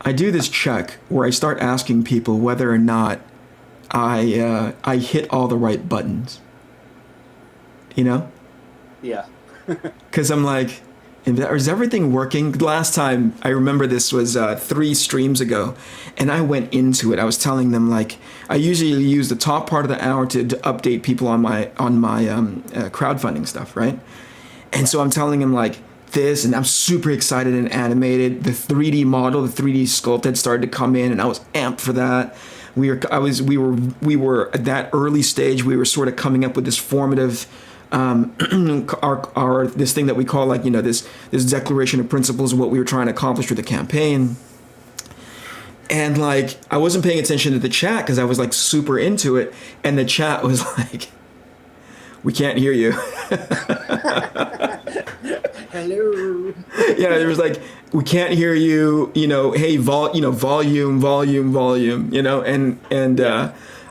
I do this check where I start asking people whether or not I hit all the right buttons. You know? Yeah. Because I'm like, is everything working? Last time, I remember this was 3 streams ago, and I went into it. I was telling them, like, I usually use the top part of the hour to update people on my crowdfunding stuff, right? And so I'm telling them, like, this, and I'm super excited and animated. The 3D model, the 3D sculpt had started to come in, and I was amped for that. We were at that early stage. We were sort of coming up with this formative our this thing that we call, like, you know, this declaration of principles and what we were trying to accomplish with the campaign. And like, I wasn't paying attention to the chat because I was like super into it, and the chat was like, "We can't hear you." Hello. Yeah, it was like, "We can't hear you." You know, hey, volume, you know, and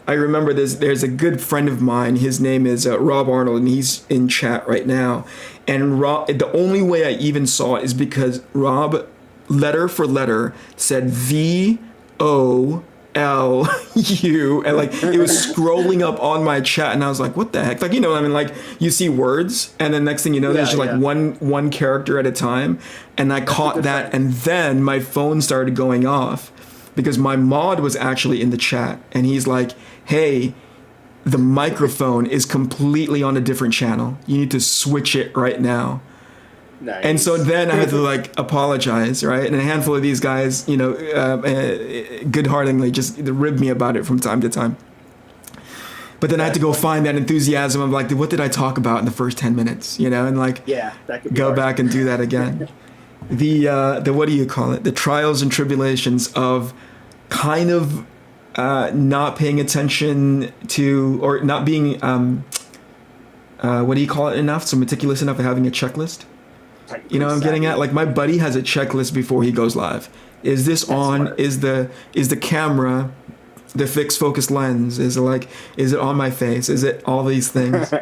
I remember there's a good friend of mine, his name is Rob Arnold, and he's in chat right now. And Rob, the only way I even saw it is because Rob, letter for letter, said VOLU, and like, it was scrolling up on my chat, and I was like, what the heck? Like, you know what I mean? Like, you see words, and then next thing you know, there's just like one character at a time, and I caught that, and then my phone started going off because my mod was actually in the chat, and he's like, hey, the microphone is completely on a different channel. You need to switch it right now. Nice. And so then I had to like apologize, right? And a handful of these guys, you know, good-heartedly just ribbed me about it from time to time. But then I had to go find that enthusiasm of like, what did I talk about in the first 10 minutes, you know? And like, that could be go back and do that again. The what do you call it? The trials and tribulations of kind of not paying attention to, or not being, what do you call it enough? So meticulous enough of having a checklist. You know what I'm getting at? Like, my buddy has a checklist before he goes live. Is this on? Smart. Is the camera the fixed focus lens? Is it on my face? Is it all these things?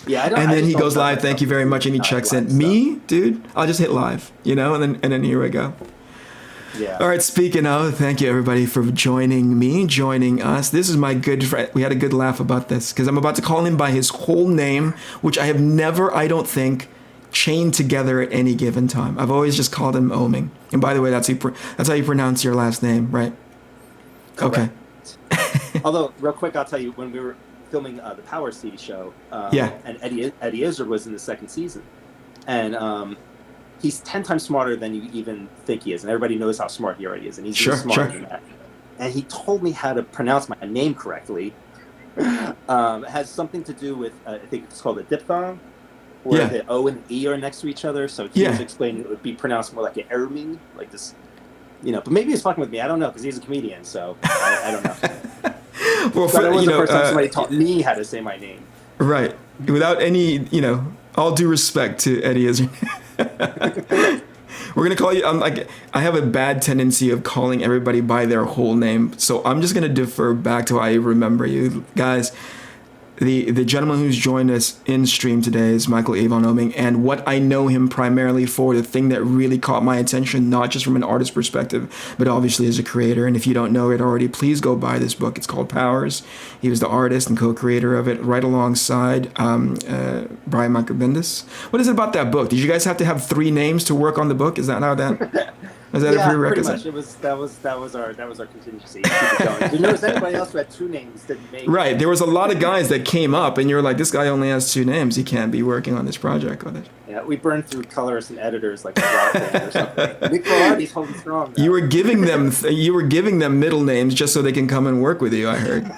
Yeah, I don't, and then he goes live, thank you very much, and he checks in. Me, dude, I'll just hit live, you know, and then here we go. Yeah. All right, speaking of, thank you everybody for joining us. This is my good friend. We had a good laugh about this because I'm about to call him by his whole name, which I have never, I don't think, chained together at any given time. I've always just called him Oeming. And by the way, that's how you pronounce your last name, right? Correct. Okay. Although, real quick, I'll tell you, when we were filming the Powers TV show, and Eddie Izzard was in the second season, and he's 10 times smarter than you even think he is, and everybody knows how smart he already is, and he's even smarter than that. And he told me how to pronounce my name correctly. It has something to do with, I think it's called a diphthong, where the O and E are next to each other, so he was explaining it would be pronounced more like an Oeming, like this, you know, but maybe he's fucking with me, I don't know, because he's a comedian, so I don't know. Well, but it was the first time somebody taught me how to say my name. Right. Without any, you know, all due respect to Eddie Izzard. We're going to call you, I have a bad tendency of calling everybody by their whole name, so I'm just going to defer back to how I remember you. Guys, the gentleman who's joined us in stream today is Michael Avon Oeming, and what I know him primarily for, the thing that really caught my attention, not just from an artist perspective, but obviously as a creator, and if you don't know it already, please go buy this book. It's called Powers. He was the artist and co-creator of it, right alongside Brian Michael Bendis. What is it about that book? Did you guys have to have 3 names to work on the book? Is that how that... Was that a prerequisite? Pretty much. That was our contingency. You notice anybody else who had 2 names didn't make it. Right. There was a lot of guys that came up, and you're like, this guy only has 2 names. He can't be working on this project with it. Yeah, we burned through colorists and editors like a rock band or something. Nick Velarde's holding strong. Though. You were giving them middle names just so they can come and work with you, I heard.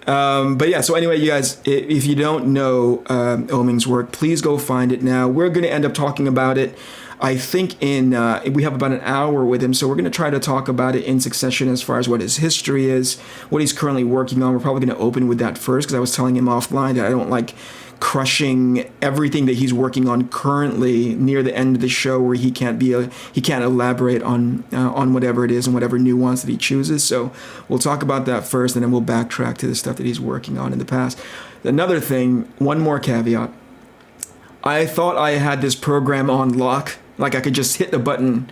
But yeah, so anyway, you guys, if you don't know Oeming's work, please go find it now. We're going to end up talking about it. I think we have about an hour with him, so we're going to try to talk about it in succession as far as what his history is, what he's currently working on. We're probably going to open with that first because I was telling him offline that I don't like crushing everything that he's working on currently near the end of the show where he can't elaborate on whatever it is and whatever nuance that he chooses. So we'll talk about that first, and then we'll backtrack to the stuff that he's working on in the past. Another thing, one more caveat. I thought I had this program on lock, like I could just hit the button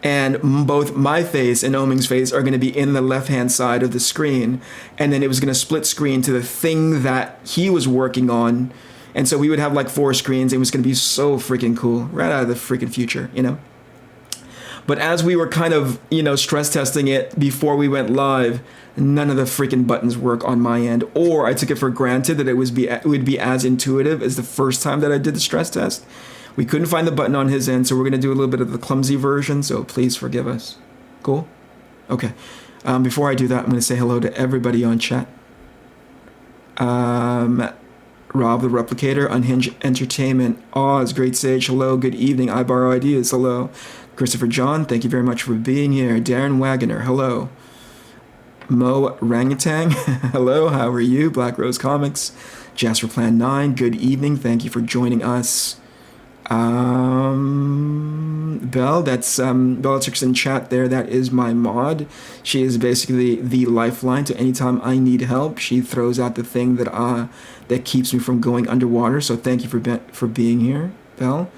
and both my face and Oeming's face are going to be in the left-hand side of the screen, and then it was going to split screen to the thing that he was working on, and so we would have like 4 screens. It was going to be so freaking cool, right out of the freaking future, you know. But as we were kind of, you know, stress testing it before we went live, none of the freaking buttons work on my end, or I took it for granted that it would be as intuitive as the first time that I did the stress test. We couldn't find the button on his end, so we're going to do a little bit of the clumsy version, so please forgive us. Cool? Okay. Before I do that, I'm going to say hello to everybody on chat. Rob the Replicator, Unhinged Entertainment, Oz, Great Sage, hello, good evening, I Borrow Ideas, hello. Christopher John, thank you very much for being here. Darren Wagoner, hello. Mo Rangutang, hello, how are you? Black Rose Comics, Jasper Plan 9, good evening, thank you for joining us. Belle, that's Bellatrix in chat there, that is my mod. She is basically the lifeline to anytime I need help. She throws out the thing that keeps me from going underwater, so thank you for being here, Belle.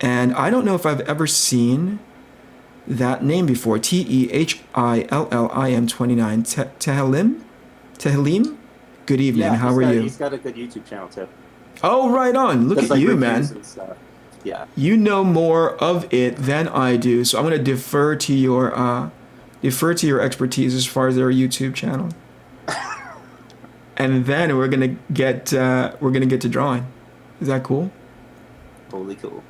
And I don't know if I've ever seen that name before. Tehillim 29. Tehillim? Good evening. Yeah, how are you? He's got a good YouTube channel too. Oh, right on. Look at you, man. Yeah. You know more of it than I do, so I'm going to defer to your expertise as far as their YouTube channel. And then we're gonna get to drawing. Is that cool? Totally cool.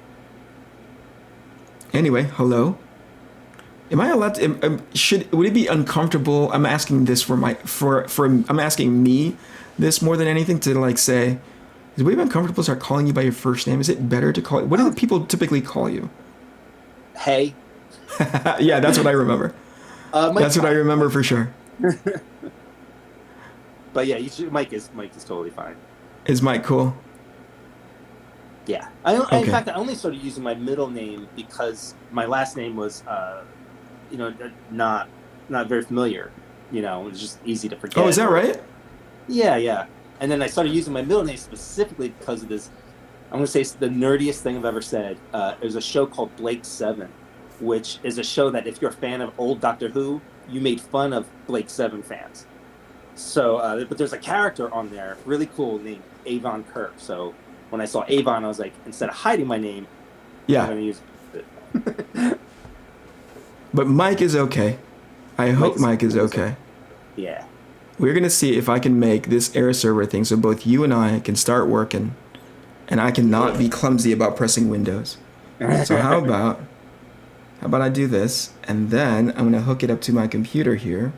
Anyway, hello. Am I allowed to? Would it be uncomfortable? I'm asking this I'm asking me this more than anything to like say. Is it uncomfortable to start calling you by your first name? Is it better to call you? What do people typically call you? Hey. Yeah, that's what I remember. That's what I remember for sure. But yeah, Mike is totally fine. Is Mike cool? Yeah. In fact, I only started using my middle name because my last name was, not very familiar. You know, it was just easy to forget. Oh, is that right? Yeah. And then I started using my middle name specifically because of this. I'm going to say it's the nerdiest thing I've ever said. There's a show called Blake 7, which is a show that if you're a fan of old Doctor Who, you made fun of Blake 7 fans. So, but there's a character on there, really cool, named Avon Kerr. So when I saw Avon, I was like, instead of hiding my name, I'm going to use it. But Mike is okay. I hope Mike is okay. Yeah. We're going to see if I can make this air server thing so both you and I can start working and I can not be clumsy about pressing Windows. So how about I do this and then I'm going to hook it up to my computer here.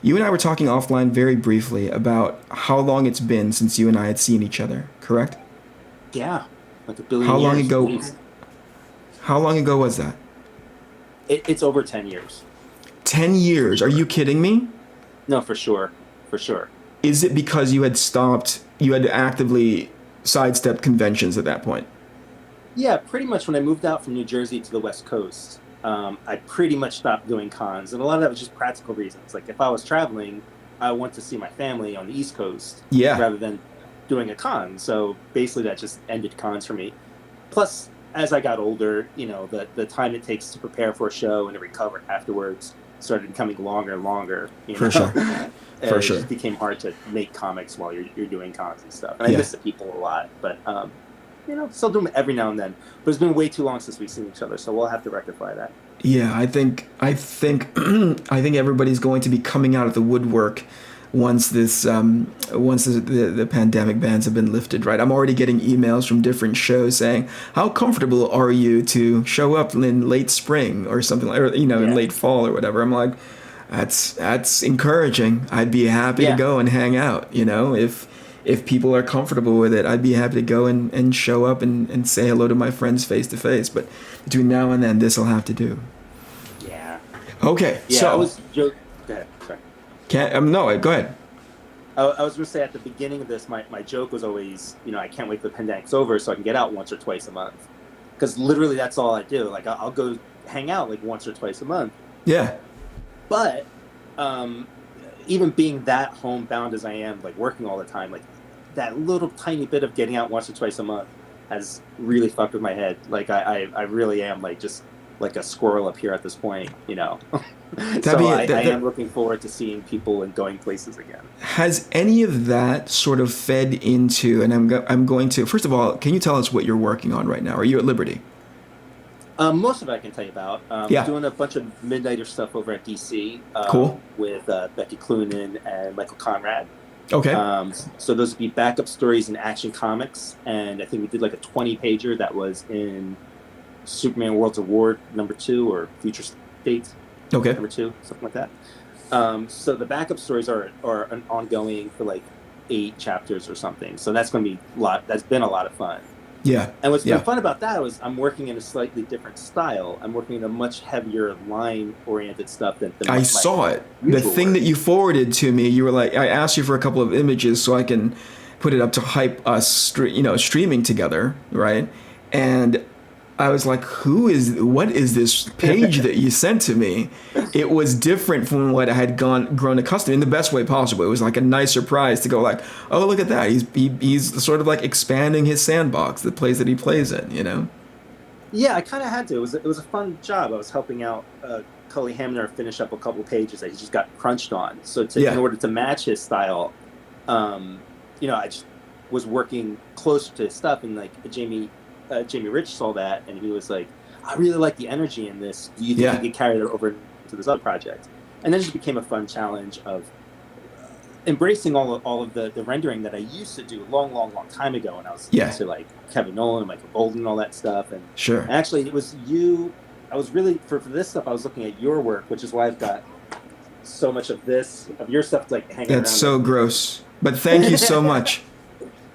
You and I were talking offline very briefly about how long it's been since you and I had seen each other, correct? Yeah, like a billion years. How long ago was that? It's over 10 years. 10 years? Are you kidding me? No, for sure. For sure. Is it because you had actively sidestepped conventions at that point? Yeah, pretty much when I moved out from New Jersey to the West Coast, I pretty much stopped doing cons. And a lot of that was just practical reasons. Like if I was traveling, I want to see my family on the East Coast rather than doing a con. So basically that just ended cons for me. Plus, as I got older, the time it takes to prepare for a show and to recover afterwards started becoming longer and longer. For sure. For sure. It just became hard to make comics while you're doing cons and stuff. And I miss the people a lot. But, still do them every now and then. But it's been way too long since we've seen each other, so we'll have to rectify that. Yeah, I think everybody's going to be coming out of the woodwork once the pandemic bans have been lifted, right? I'm already getting emails from different shows saying, "How comfortable are you to show up in late spring or something in late fall or whatever?" I'm like, that's encouraging. I'd be happy to go and hang out, If people are comfortable with it, I'd be happy to go and show up and say hello to my friends face to face. But between now and then, this will have to do. Yeah. Okay. Yeah, so I was joking. Go ahead. Sorry. No, go ahead. I was going to say at the beginning of this, my joke was always, I can't wait till the pandemic's over so I can get out once or twice a month. Because literally that's all I do. Like I'll go hang out like once or twice a month. Yeah. But even being that homebound as I am, like working all the time, like that little tiny bit of getting out once or twice a month has really fucked with my head. Like I really am like just like a squirrel up here at this point, you know. So I am looking forward to seeing people and going places again. Has any of that sort of fed into, and I'm going to, first of all, can you tell us what you're working on right now? Are you at Liberty? Most of it I can tell you about. Doing a bunch of Midnighter stuff over at DC. Cool. With Becky Cloonan and Michael Conrad. Okay. So those would be backup stories in Action Comics, and I think we did like a 20-pager that was in Superman Worlds of War #2 or Future State #2, something like that. So the backup stories are an ongoing for like 8 chapters or something. So that's going to be that's been a lot of fun. Yeah. And what's been fun about that was I'm working in a slightly different style. I'm working in a much heavier line-oriented stuff than I saw it. The thing that you forwarded to me, you were like, I asked you for a couple of images so I can put it up to hype us, streaming together, right? And I was like, what is this page that you sent to me? It was different from what I had grown accustomed in the best way possible. It was like a nice surprise to go like, oh, look at that. He's sort of like expanding his sandbox, the place that he plays in, you know? Yeah, I kind of had to. It was a fun job. I was helping out Cully Hamner finish up a couple pages that he just got crunched on. So in order to match his style, I just was working closer to his stuff, and like Jamie Rich saw that, and he was like, I really like the energy in this. Do you think you could carry it over to this other project? And then it just became a fun challenge of embracing all of the rendering that I used to do a long time ago when I was into like Kevin Nolan and Michael Golden and all that stuff. And sure. Actually, it was you. I was really, for this stuff, I was looking at your work, which is why I've got so much of your stuff like hanging around. That's so gross. But thank you so much.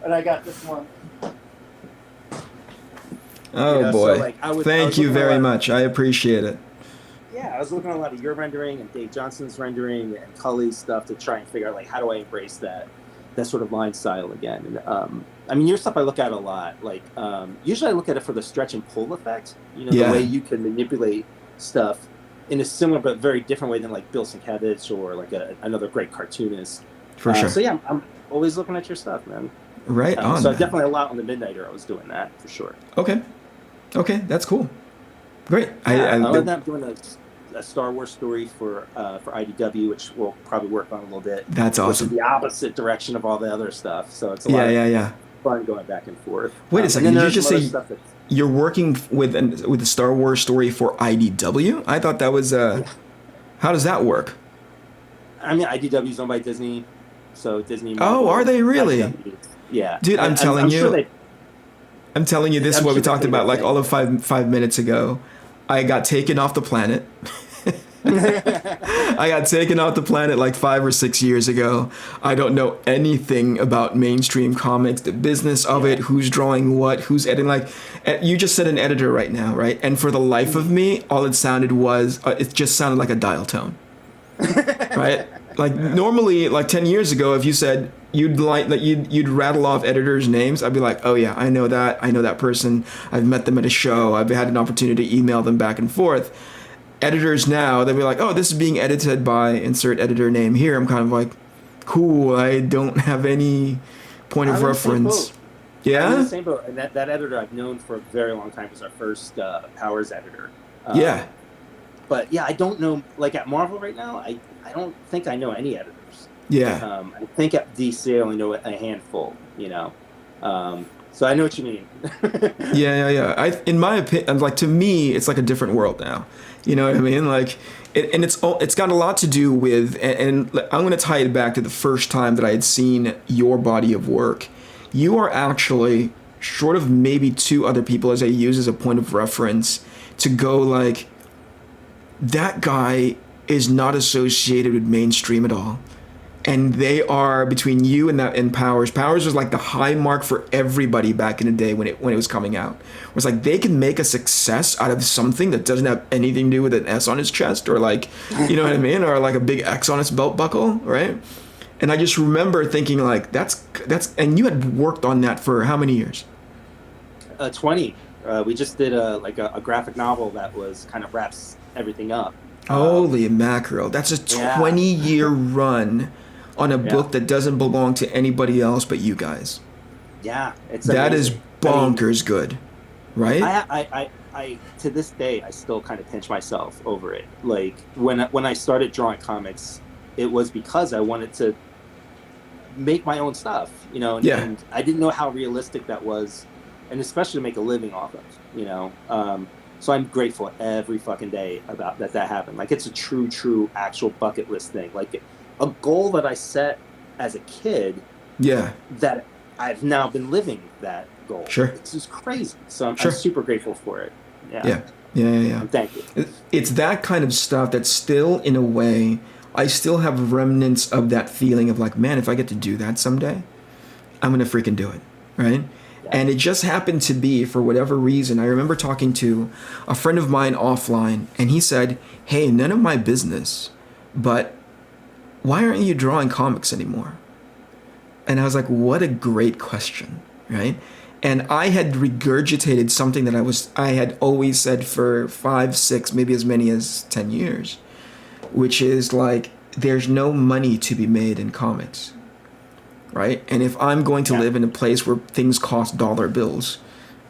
And I got this one. Oh boy! So, like, thank you very much. I appreciate it. Yeah, I was looking at a lot of your rendering and Dave Johnson's rendering and Cully's stuff to try and figure out like how do I embrace that sort of line style again. And I mean, your stuff I look at a lot. Like usually I look at it for the stretch and pull effect. The way you can manipulate stuff in a similar but very different way than like Bill Sienkiewicz or like another great cartoonist. For sure. So yeah, I'm always looking at your stuff, man. Right on. So definitely a lot on the Midnighter. I was doing that for sure. Okay, that's cool. Great. Other than that, I'm doing a Star Wars story for IDW, which we'll probably work on a little bit. That's awesome. Which is the opposite direction of all the other stuff, so it's a lot of fun going back and forth. Wait a second, did you just say you're working with the Star Wars story for IDW? I thought that was how does that work? I mean, IDW is owned by Disney, so Disney. Oh, are they really? IDW, yeah, dude, I'm telling you. I'm telling you, this is what we talked about like all of 5 minutes ago. I got taken off the planet. I got taken off the planet like 5 or 6 years ago. I don't know anything about mainstream comics, the business of it, who's drawing what, who's editing. Like, you just said an editor right now, right? And for the life of me, all it sounded was, it just sounded like a dial tone, right? Like normally, like 10 years ago, if you said you'd rattle off editors' names, I'd be like, oh yeah, I know that person. I've met them at a show. I've had an opportunity to email them back and forth. Editors now, they'll be like, oh, this is being edited by insert editor name here. I'm kind of like, cool. I don't have any point of reference. Yeah, I'm in the same boat. And that editor I've known for a very long time was our first Powers editor. But yeah, I don't know. Like at Marvel right now, I don't think I know any editors. Yeah. I think at DC I only know a handful. So I know what you mean. Yeah. In my opinion, like to me, it's like a different world now. You know what I mean? Like, it's got a lot to do with, and I'm going to tie it back to the first time that I had seen your body of work. You are actually, short of maybe 2 other people as I use as a point of reference, to go like, that guy is not associated with mainstream at all. And they are, between you and Powers. Powers was like the high mark for everybody back in the day when it was coming out. It was like they can make a success out of something that doesn't have anything to do with an S on his chest, or like, you know what I mean, or like a big X on his belt buckle, right? And I just remember thinking like that's and you had worked on that for how many years? 20. We just did a graphic novel that was kind of wraps everything up. Holy mackerel! That's a 20-year run on a book that doesn't belong to anybody else but you guys. Yeah, it's that amazing. bonkers good, right? I to this day I still kind of pinch myself over it. Like when I started drawing comics, it was because I wanted to make my own stuff, and I didn't know how realistic that was, and especially to make a living off of, So I'm grateful every fucking day about that happened. Like it's a true actual bucket list thing. Like a goal that I set as a kid. Yeah. That I've now been living that goal. Sure. It's just crazy. So I'm super grateful for it. Yeah. Thank you. It's that kind of stuff that still, in a way, I still have remnants of that feeling of like, man, if I get to do that someday, I'm going to freaking do it. Right. Yeah. And it just happened to be, for whatever reason, I remember talking to a friend of mine offline, and he said, hey, none of my business, but why aren't you drawing comics anymore? And I was like, what a great question. Right. And I had regurgitated something that I had always said for 5, 6, maybe as many as 10 years, which is like, there's no money to be made in comics, right? And if I'm going to live in a place where things cost dollar bills,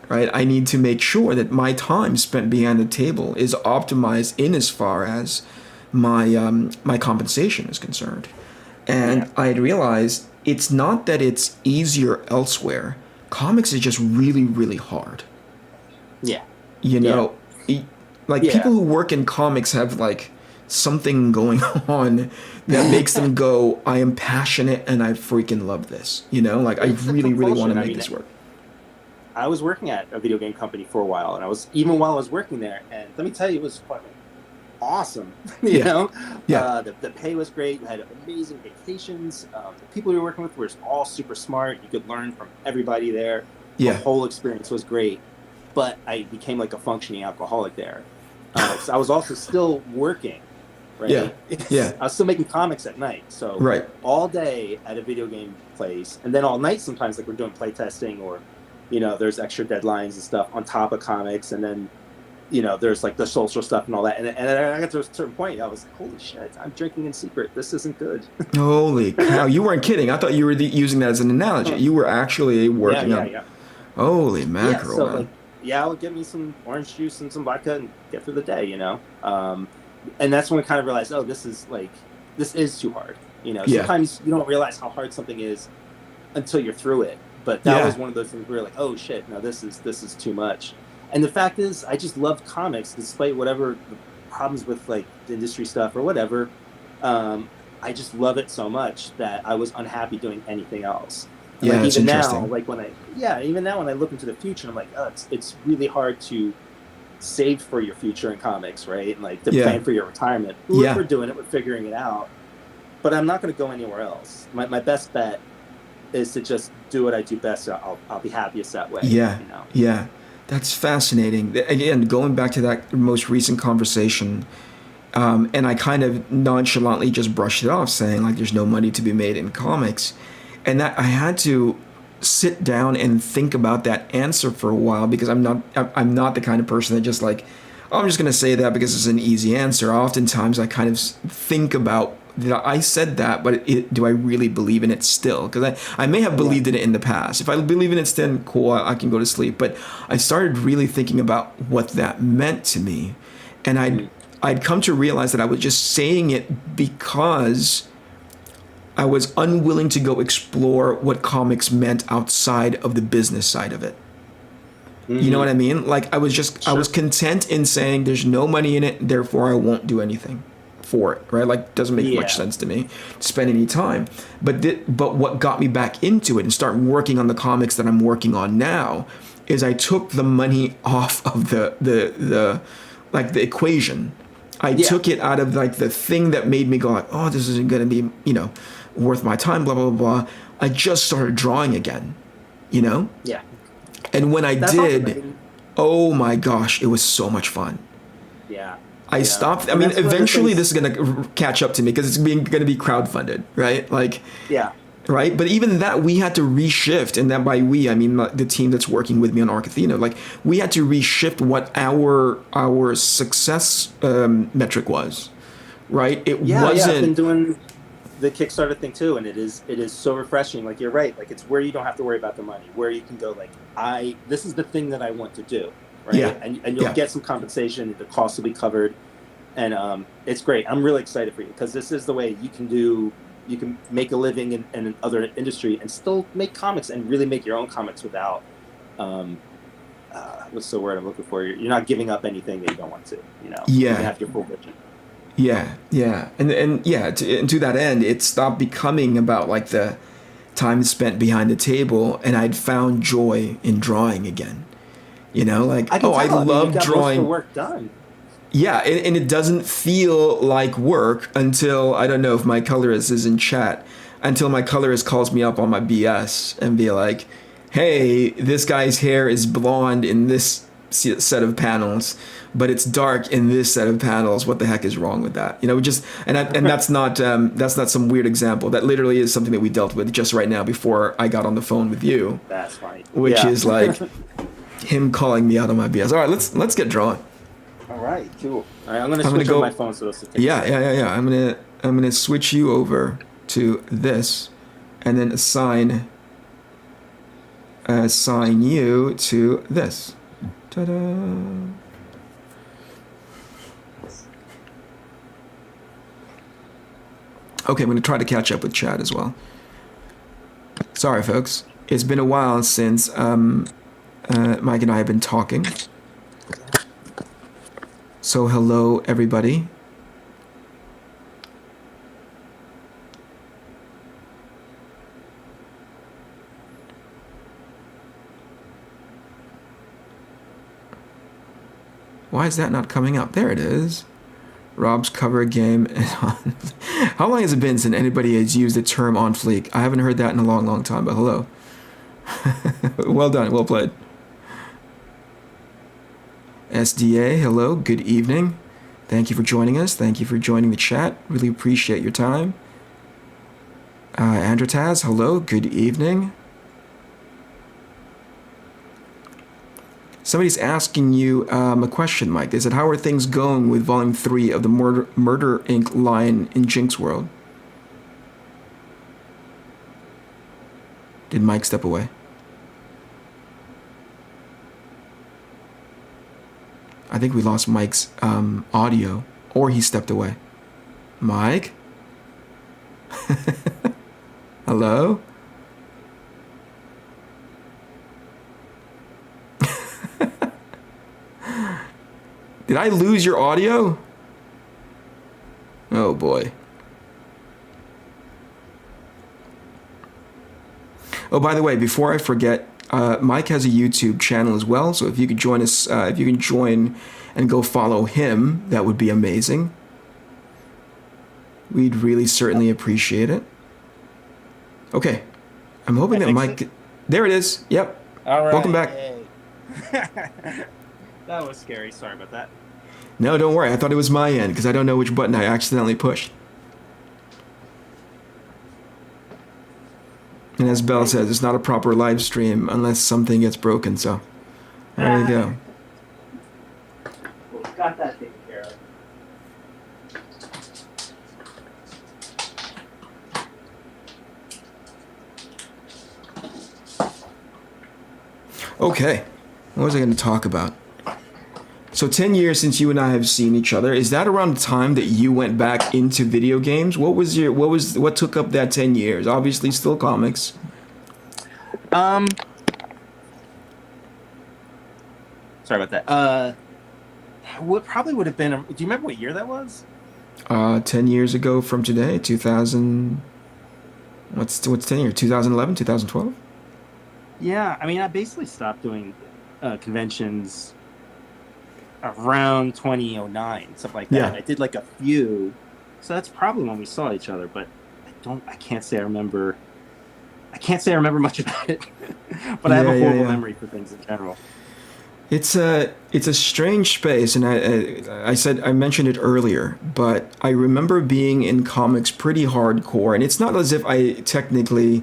right, I need to make sure that my time spent behind the table is optimized in as far as my compensation is concerned. And I had realized it's not that it's easier elsewhere. Comics is just really, really hard. Yeah. People who work in comics have like something going on that makes them go, I am passionate and I freaking love this. Like I really, really want to make this work. I was working at a video game company for a while, and even while I was working there, and let me tell you, it was fucking awesome. The pay was great. We had amazing vacations. The people we were working with were all super smart. You could learn from everybody there. The whole experience was great. But I became like a functioning alcoholic there. So I was also still working, right? I was still making comics at night. So all day at a video game place, and then all night sometimes, like we're doing play testing, or there's extra deadlines and stuff on top of comics, and then there's like the social stuff and all that. And I got to a certain point, I was like, holy shit, I'm drinking in secret. This isn't good. Holy cow. You weren't kidding. I thought you were using that as an analogy. You were actually working on... Yeah. Holy mackerel, so man. Like, I would give me some orange juice and some vodka and get through the day, And that's when I kind of realized, this is too hard. Sometimes you don't realize how hard something is until you're through it. But that was one of those things where you're like, oh shit, no, this is too much. And the fact is, I just loved comics, despite whatever the problems with like the industry stuff or whatever. I just love it so much that I was unhappy doing anything else. And yeah, even now, like when I look into the future, I'm like, it's really hard to save for your future in comics, right? And like to plan for your retirement. We're doing it, we're figuring it out. But I'm not going to go anywhere else. My best bet is to just do what I do best. I'll be happiest that way. Yeah. That's fascinating. Again, going back to that most recent conversation, and I kind of nonchalantly just brushed it off, saying like there's no money to be made in comics, and that I had to sit down and think about that answer for a while, because I'm not the kind of person that just like, oh, I'm just going to say that because it's an easy answer. Oftentimes I kind of think about, I said that, but do I really believe in it still? Because I may have believed in it in the past. If I believe in it still, cool, I can go to sleep. But I started really thinking about what that meant to me. And I'd come to realize that I was just saying it because I was unwilling to go explore what comics meant outside of the business side of it. Mm-hmm. You know what I mean? Like I was content in saying there's no money in it, therefore I won't do anything for it, right? Like doesn't make much sense to me to spend any time. But what got me back into it and start working on the comics that I'm working on now is I took the money off of the equation. I took it out of like the thing that made me go like, oh, this isn't going to be, worth my time, blah, blah, blah, blah. I just started drawing again, Yeah. And when That's did, oh my gosh, it was so much fun. Yeah. I stopped. I mean, eventually this is going to catch up to me because it's going to be crowdfunded, right? Like, right. But even that, we had to reshift, and that by we, I mean the team that's working with me on ARC ATHENA. Like, we had to reshift what our success metric was, right? It wasn't. I've been doing the Kickstarter thing too, and it is so refreshing. Like, you're right, like, it's where you don't have to worry about the money, where you can go like, this is the thing that I want to do, right? Yeah. And you'll get some compensation, the cost will be covered, and it's great. I'm really excited for you, because this is the way you can make a living in other industry and still make comics and really make your own comics without what's the word I'm looking for? You're not giving up anything that you don't want to, you know. Yeah. You have your full vision. Yeah, and yeah, to that end, it stopped becoming about like the time spent behind the table, and I'd found joy in drawing again. You know, like, I love drawing. Most of the work done. Yeah, and it doesn't feel like work until, I don't know if my colorist is in chat, until my colorist calls me up on my BS and be like, hey, this guy's hair is blonde in this set of panels, but it's dark in this set of panels. What the heck is wrong with that? You know, and that's not some weird example. That literally is something that we dealt with just right now before I got on the phone with you. That's funny. Which is like him calling me out on my BS. All right, let's get drawing. All right, cool. All right, I'm gonna switch on my phone so it's yeah. I'm gonna switch you over to this, and then assign you to this. Ta-da. Okay, I'm going to try to catch up with chat as well. Sorry, folks. It's been a while since Mike and I have been talking. So hello, everybody. Why is that not coming up? There it is. Rob's cover game is on. How long has it been since anybody has used the term on fleek? I haven't heard that in a long, long time, but hello. Well done, well played. SDA, hello, good evening. Thank you for joining us. Thank you for joining the chat. Really appreciate your time. Andrataz, hello, good evening. Somebody's asking you a question, Mike. They said, how are things going with Volume 3 of the Murder Inc. line in Jinx World? Did Mike step away? I think we lost Mike's audio, or he stepped away. Mike? Hello? Did I lose your audio? Oh boy. Oh, by the way, before I forget, Mike has a YouTube channel as well, so if you could join us, if you can join and go follow him, that would be amazing. We'd really certainly appreciate it. Okay. I'm hoping that Mike... There it is. Yep. All right. Welcome back. That was scary. Sorry about that. No, don't worry. I thought it was my end because I don't know which button I accidentally pushed. And as Belle says, it's not a proper live stream unless something gets broken, so there you go. Well, got that taken care of. Okay. What was I going to talk about? So 10 years since you and I have seen each other. Is that around the time that you went back into video games? What took up that 10 years? Obviously still comics. Sorry about that. What probably would have been, do you remember what year that was? 10 years ago from today, 2000, what's 10 years? 2011, 2012? Yeah, I mean, I basically stopped doing conventions around 2009, stuff like that. Yeah. I did like a few, so that's probably when we saw each other. But I can't say I remember much about it. But I have a horrible memory for things in general. It's a strange space, and I mentioned it earlier, but I remember being in comics pretty hardcore, and it's not as if I technically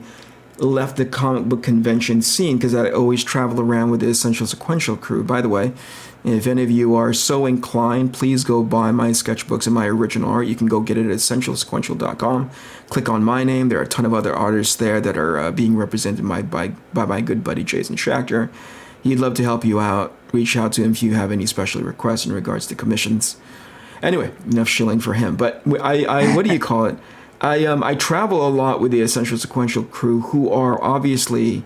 left the comic book convention scene because I always travel around with the Essential Sequential crew. By the way, And if any of you are so inclined, please go buy my sketchbooks and my original art. You can go get it at essentialsequential.com. Click on my name. There are a ton of other artists there that are being represented by my good buddy Jason Schachter. He'd love to help you out. Reach out to him if you have any special requests in regards to commissions. Anyway, enough shilling for him. But I what do you call it? I travel a lot with the Essential Sequential crew, who are obviously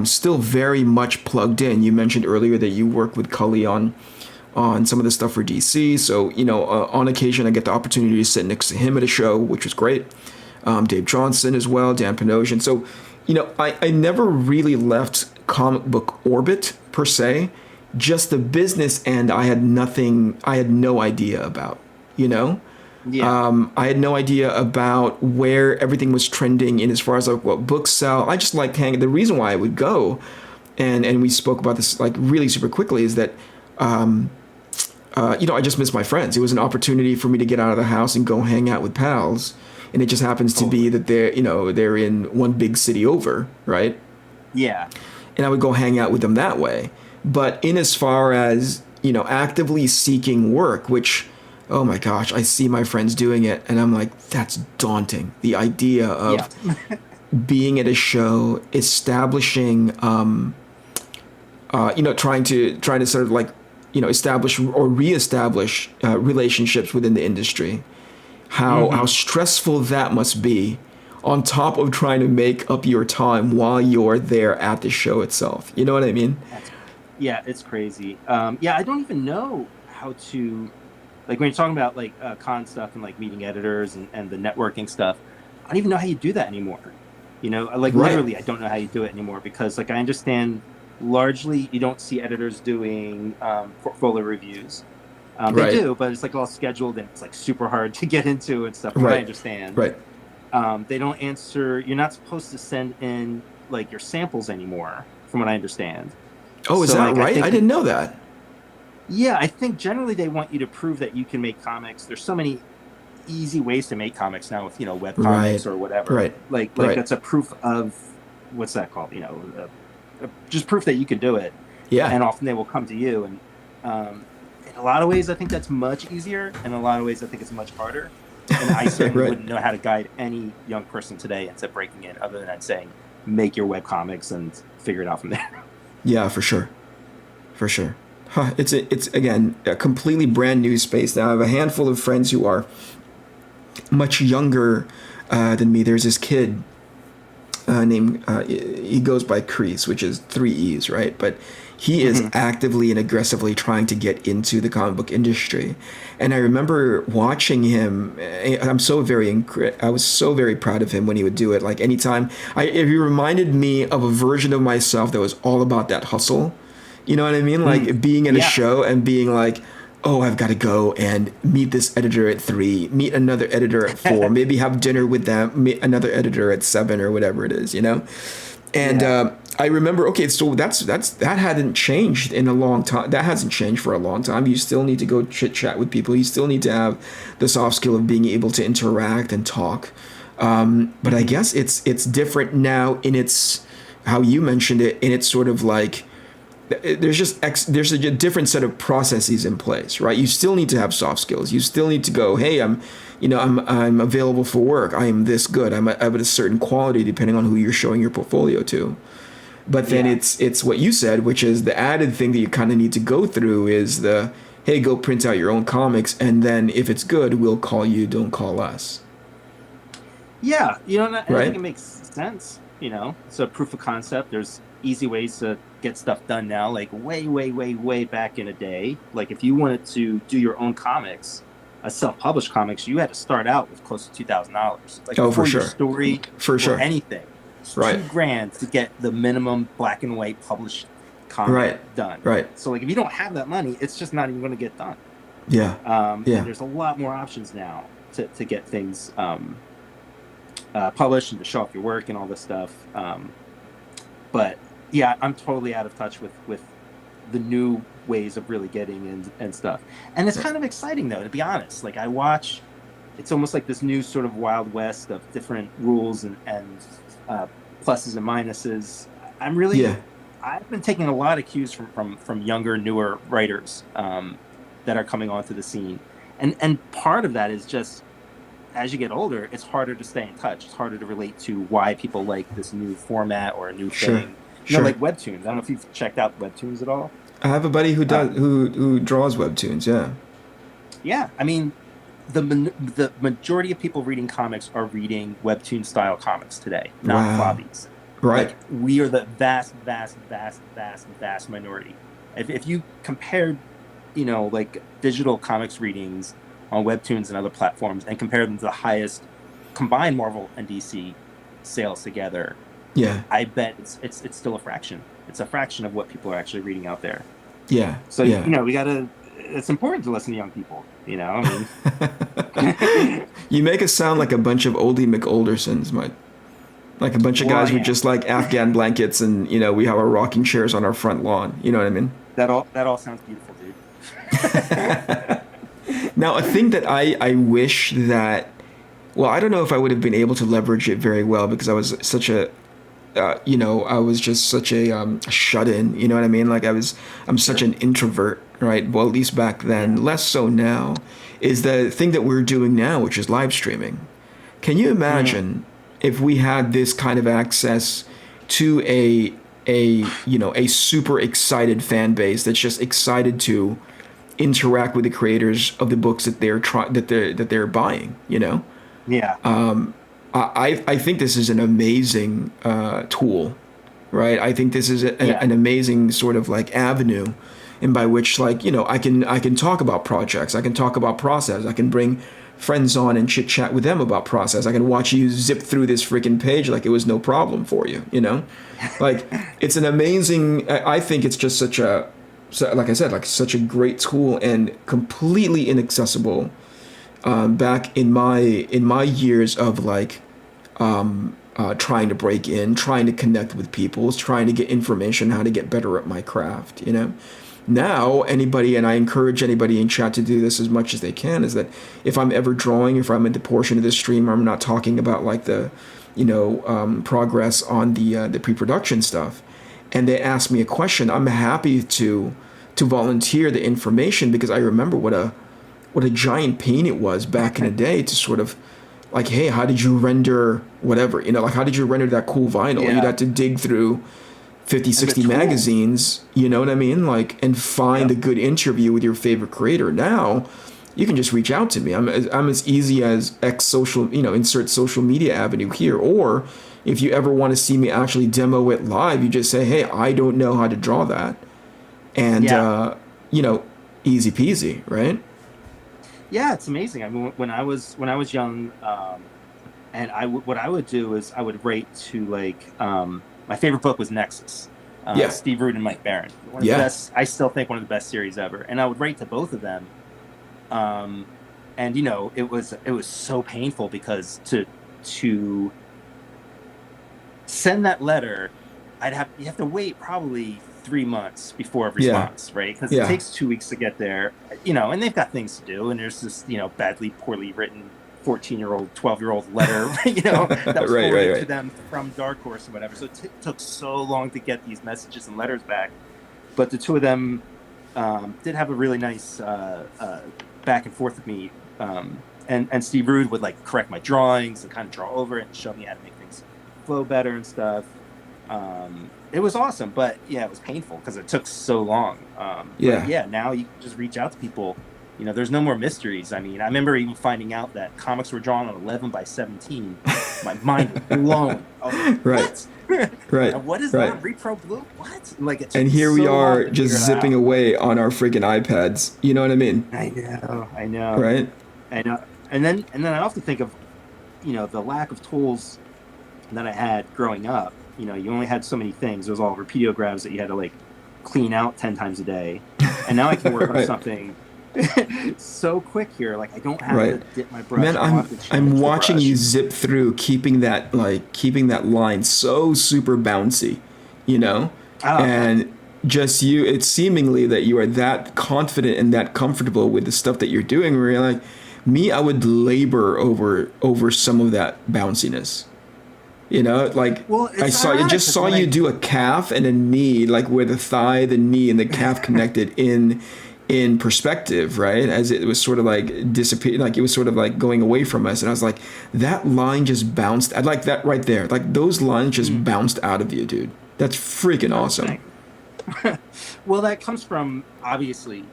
still very much plugged in. You mentioned earlier that you work with Cully on some of the stuff for DC. So, on occasion I get the opportunity to sit next to him at a show, which was great. Dave Johnson as well, Dan Panosian. So, I never really left comic book orbit per se. Just the business end I had no idea about, Yeah. I had no idea about where everything was trending in as far as like what books sell. I just like hanging. The reason why I would go, and we spoke about this like really super quickly, is that I just miss my friends. It was an opportunity for me to get out of the house and go hang out with pals, and it just happens to be that they're in one big city over, right? Yeah. And I would go hang out with them that way. But in as far as actively seeking work, which, oh my gosh, I see my friends doing it, and I'm like, that's daunting. The idea of being at a show, establishing, trying to sort of like, establish or reestablish relationships within the industry. How stressful that must be, on top of trying to make up your time while you're there at the show itself. You know what I mean? Yeah, it's crazy. I don't even know how to, like, when you're talking about like con stuff and like meeting editors and the networking stuff, I don't even know how you do that anymore. Literally, I don't know how you do it anymore, because like I understand largely you don't see editors doing portfolio reviews. They do, but it's like all scheduled and it's like super hard to get into and stuff. From what I understand. Right. They don't answer. You're not supposed to send in like your samples anymore, from what I understand. Oh, is that right? I didn't know that. Yeah, I think generally they want you to prove that you can make comics. There's so many easy ways to make comics now with web comics or whatever. Right. Like that's a proof of, what's that called? Just proof that you can do it. Yeah. And often they will come to you, and in a lot of ways I think that's much easier. In a lot of ways I think it's much harder. And I certainly wouldn't know how to guide any young person today into breaking in, other than saying, make your web comics and figure it out from there. Yeah, for sure. It's again a completely brand new space now. I have a handful of friends who are much younger than me. There's this kid named he goes by Crease, which is 3 E's, right? But he is actively and aggressively trying to get into the comic book industry. And I remember watching him. I was so very proud of him when he would do it. Like anytime, he reminded me of a version of myself that was all about that hustle. You know what I mean? Like being at a show and being like, oh, I've got to go and meet this editor at 3, meet another editor at 4, maybe have dinner with them, meet another editor at 7 or whatever it is, And I remember, okay, so that hadn't changed in a long time. That hasn't changed for a long time. You still need to go chit chat with people. You still need to have the soft skill of being able to interact and talk. But I guess it's different now in its, how you mentioned it, in its sort of like, there's a different set of processes in place, right? You still need to have soft skills. You still need to go, hey, I'm available for work. I am this good. I'm at a certain quality depending on who you're showing your portfolio to. But then it's what you said, which is the added thing that you kind of need to go through is the, hey, go print out your own comics, and then if it's good, we'll call you. Don't call us. Yeah, I think it makes sense. It's a proof of concept. There's easy ways to get stuff done now, like way back in a day. Like if you wanted to do your own comics, self-published comics, you had to start out with close to $2,000. Like for sure. Your story, for sure, anything. It's $2,000 to get the minimum black and white published comic done. Right. So like if you don't have that money, it's just not even going to get done. Yeah. And there's a lot more options now to get things published and to show off your work and all this stuff. But yeah, I'm totally out of touch with the new ways of really getting in and stuff. And it's kind of exciting though, to be honest. Like I watch, it's almost like this new sort of Wild West of different rules and pluses and minuses. I'm really I've been taking a lot of cues from younger, newer writers that are coming onto the scene, and part of that is just as you get older, it's harder to stay in touch. It's harder to relate to why people like this new format or a new thing. You know, like webtoons. I don't know if you've checked out webtoons at all. I have a buddy who does who draws webtoons. Yeah. Yeah, I mean, the majority of people reading comics are reading webtoon style comics today, not floppies. Right. Like, we are the vast minority. If you compared, you know, like digital comics readings on webtoons and other platforms and compare them to the highest combined Marvel and DC sales together, yeah, I bet it's still a fraction. It's a fraction of what people are actually reading out there. Yeah. So you know, it's important to listen to young people. You know, I mean, you make us sound like a bunch of oldie McOldersons, Mike. Like a bunch of guys with just like Afghan blankets, and you know, we have our rocking chairs on our front lawn. You know what I mean? That all sounds beautiful, dude. Now, a thing that I wish that, well, I don't know if I would have been able to leverage it very well because I was such a, you know, I was just such a shut-in. You know what I mean? Like I'm such an introvert, right? Well, at least back then, less so now. Is the thing that we're doing now, which is live streaming. Can you imagine if we had this kind of access to a you know, a super excited fan base that's just excited to interact with the creators of the books that they're buying, you know? Yeah. I think this is an amazing tool, right? I think this is an amazing sort of like avenue, and by which, like, you know, I can talk about projects, I can talk about process, I can bring friends on and chit chat with them about process. I can watch you zip through this freaking page like it was no problem for you, you know? Like, it's an amazing, I think it's just such a, like I said, like such a great tool and completely inaccessible back in my years of like trying to break in, trying to connect with people, trying to get information, how to get better at my craft, you know? Now, anybody, and I encourage anybody in chat to do this as much as they can, is that if I'm ever drawing, if I'm at the portion of the stream where I'm not talking about like the, you know, progress on the pre-production stuff, and they ask me a question, I'm happy to volunteer the information, because I remember what a giant pain it was back in the day to sort of like, hey, how did you render whatever, you know, like how did you render that cool vinyl? You'd have to dig through 50, 60 magazines, you know what I mean? Like, and find a good interview with your favorite creator. Now, you can just reach out to me. I'm as easy as X social, you know, insert social media avenue here. Or if you ever want to see me actually demo it live, you just say, hey, I don't know how to draw that. And, you know, easy peasy, right? Yeah, it's amazing. I mean, when I was young, and what I would do is I would rate to like, my favorite book was Nexus. Steve Rude and Mike Barron. One of the best, I still think one of the best series ever. And I would rate to both of them. And you know, it was so painful because to send that letter, you have to wait probably 3 months before a response, right? Because it takes 2 weeks to get there, you know, and they've got things to do. And there's this, you know, poorly written 14-year-old, 12-year-old letter, you know, that was forwarded to them from Dark Horse or whatever. So it took so long to get these messages and letters back. But the two of them did have a really nice back and forth with me. And Steve Rude would like correct my drawings and kind of draw over it and show me how to make things flow better and stuff. It was awesome, but yeah, it was painful because it took so long. Now you can just reach out to people. You know, there's no more mysteries. I mean, I remember even finding out that comics were drawn on 11 by 17. My mind was blown. I was like, what? Right. And what is that? Repro Blue? What? Like, it's and here we are just zipping away on our freaking iPads. You know what I mean? I know. Right? I know. And then I often think of, you know, the lack of tools that I had growing up. You know, you only had so many things. It was all repeatograms that you had to like clean out 10 times a day. And now I can work on something so quick here. Like, I don't have to dip my brush. Man, I'm watching you zip through, keeping that line so super bouncy, you know? And just it's seemingly that you are that confident and that comfortable with the stuff that you're doing, where you're like, me, I would labor over some of that bounciness. You know, like Well, I just saw you do a calf and a knee, like where the thigh, the knee, and the calf connected in perspective, right? As it was sort of like disappearing, like it was sort of like going away from us. And I was like, that line just bounced. I'd like that right there. Like those lines just bounced out of you, dude. That's freaking awesome. Well, that comes from, obviously,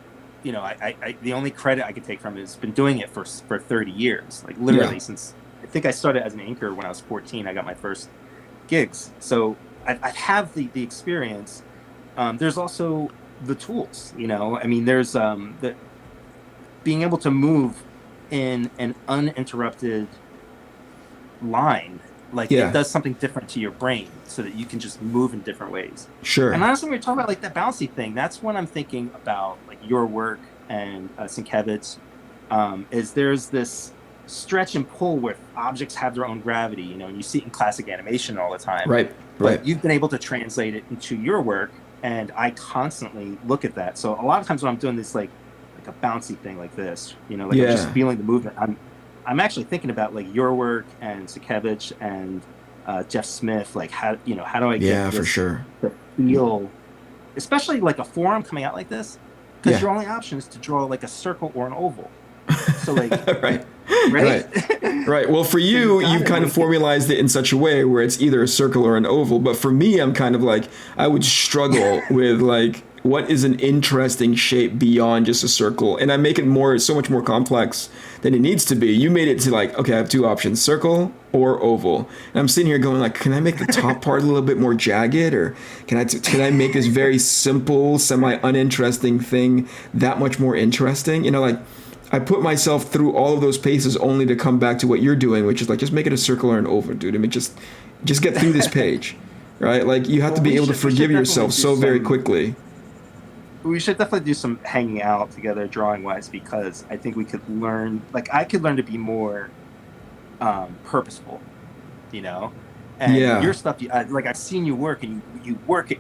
you know, I the only credit I could take from it is been doing it for 30 years, like literally since, I think I started as an inker when I was 14. I got my first gigs. So I have the experience. There's also the tools, you know. I mean, there's the being able to move in an uninterrupted line, like it does something different to your brain so that you can just move in different ways. Sure. And honestly, when we're talking about like that bouncy thing, that's when I'm thinking about like your work and Sienkiewicz, is there's this stretch and pull where objects have their own gravity, you know, and you see it in classic animation all the time. Right. But you've been able to translate it into your work, and I constantly look at that. So a lot of times when I'm doing this like a bouncy thing like this, you know, like I'm just feeling the movement, I'm actually thinking about like your work and Sienkiewicz and Jeff Smith, like how do I get this for sure to feel, especially like a forearm coming out like this, because your only option is to draw like a circle or an oval. So like right. Well, for you, you've kind of formalized it in such a way where it's either a circle or an oval. But for me, I'm kind of like, I would struggle with like, what is an interesting shape beyond just a circle? And I make it so much more complex than it needs to be. You made it to like, okay, I have two options, circle or oval. And I'm sitting here going like, can I make the top part a little bit more jagged? Or can I make this very simple, semi-uninteresting thing that much more interesting? You know, like, I put myself through all of those paces only to come back to what you're doing, which is like, just make it a circle or an oval, dude. I mean, just get through this page, right? Like you have to be able to forgive yourself so very quickly. We should definitely do some hanging out together drawing wise, because I think we could learn, like I could learn to be more purposeful, you know? And your stuff, like I've seen you work and you work it.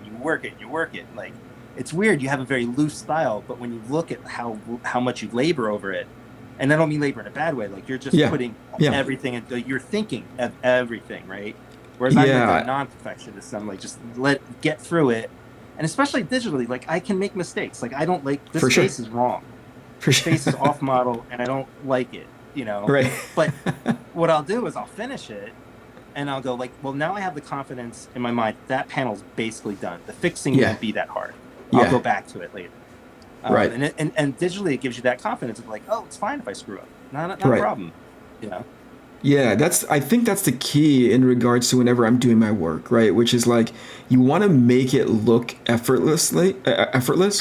Like, it's weird. You have a very loose style, but when you look at how much you labor over it, and I don't mean labor in a bad way, like you're just putting everything into, you're thinking of everything, right? Whereas I'm a non-perfectionist. I'm like, just get through it. And especially digitally, like I can make mistakes. Like I don't like, this face is wrong. This face is off model and I don't like it, you know? Right. But what I'll do is I'll finish it and I'll go like, well, now I have the confidence in my mind that panel's basically done. The fixing won't be that hard. I'll go back to it later. Right. And digitally, it gives you that confidence of like, oh, it's fine if I screw up. Not a problem. You know? Yeah, I think that's the key in regards to whenever I'm doing my work, right? Which is like, you want to make it look effortless,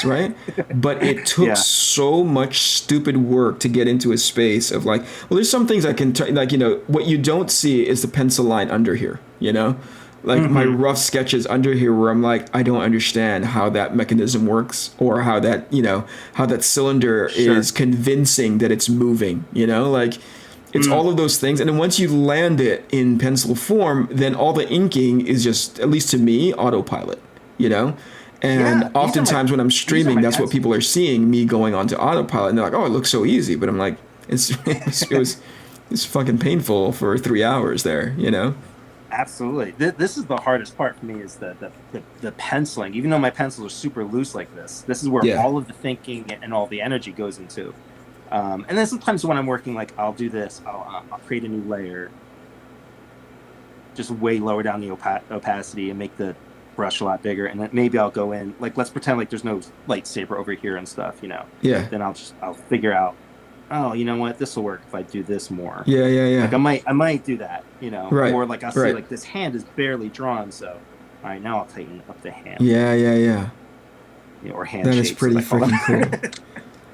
right? But it took so much stupid work to get into a space of like, well, there's some things I can, like, you know, what you don't see is the pencil line under here, you know? Like my rough sketches under here where I'm like, I don't understand how that mechanism works, or how that, you know, how that cylinder is convincing that it's moving, you know, like it's all of those things. And then once you land it in pencil form, then all the inking is just, at least to me, autopilot, you know? And oftentimes when I'm streaming, that's what people are seeing, me going onto autopilot, and they're like, oh, it looks so easy. But I'm like, it's fucking painful for 3 hours there, you know? Absolutely. This is the hardest part for me, is the penciling. Even though my pencils are super loose like this is where all of the thinking and all the energy goes into. And then sometimes when I'm working, like I'll do this, I'll create a new layer, just way lower down the opacity and make the brush a lot bigger. And then maybe I'll go in, like, let's pretend like there's no lightsaber over here and stuff, you know? Yeah. Then I'll figure out, oh, you know what? This will work if I do this more. Yeah. Like I might do that, you know. Right. Or like I'll see like this hand is barely drawn, so all right, now I'll tighten up the hand. Yeah. You know, or hand. That shapes, is pretty freaking cool.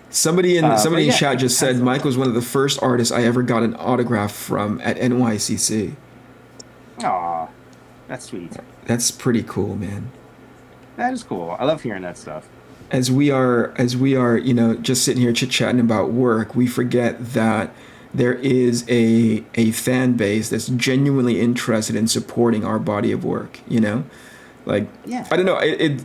Somebody in chat just said Mike was one of the first artists I ever got an autograph from at NYCC. Aw, that's sweet. That's pretty cool, man. That is cool. I love hearing that stuff. As we are, you know, just sitting here chit-chatting about work, we forget that there is a fan base that's genuinely interested in supporting our body of work, you know? Like, I don't know,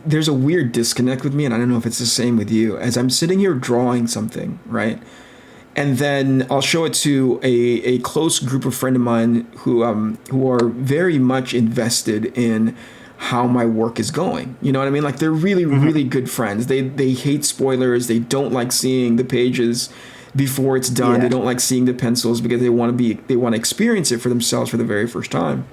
there's a weird disconnect with me, and I don't know if it's the same with you. As I'm sitting here drawing something, right? and then I'll show it to a close group of friend of mine who are very much invested in how my work is going. You know what I mean? Like they're really, really good friends. They hate spoilers. They don't like seeing the pages before it's done. Yeah. They don't like seeing the pencils because they want to experience it for themselves for the very first time.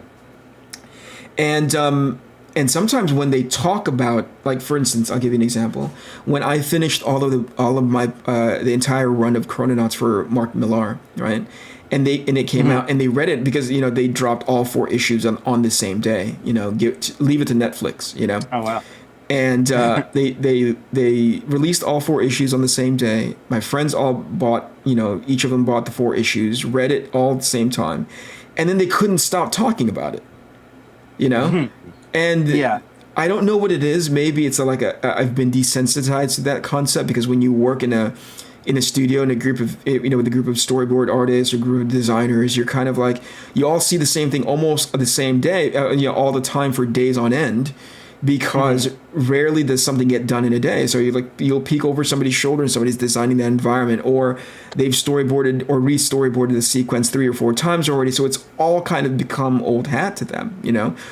And sometimes when they talk about, like for instance, I'll give you an example. When I finished all of my the entire run of Chrononauts for Mark Millar, right? And it came out and they read it because they dropped all 4 issues on the same day. Leave it to Netflix. Oh wow. And they released all 4 issues on the same day. My friends all bought, each of them bought the 4 issues, read it all at the same time, and then they couldn't stop talking about it. And yeah. I don't know what it is. Maybe it's I've been desensitized to that concept because when you work in a studio in a group of with a group of storyboard artists or group of designers, you're kind of like you all see the same thing almost the same day, all the time for days on end. Because rarely does something get done in a day. So you'll peek over somebody's shoulder and somebody's designing that environment, or they've storyboarded or re-storyboarded the sequence 3 or 4 times already. So it's all kind of become old hat to them,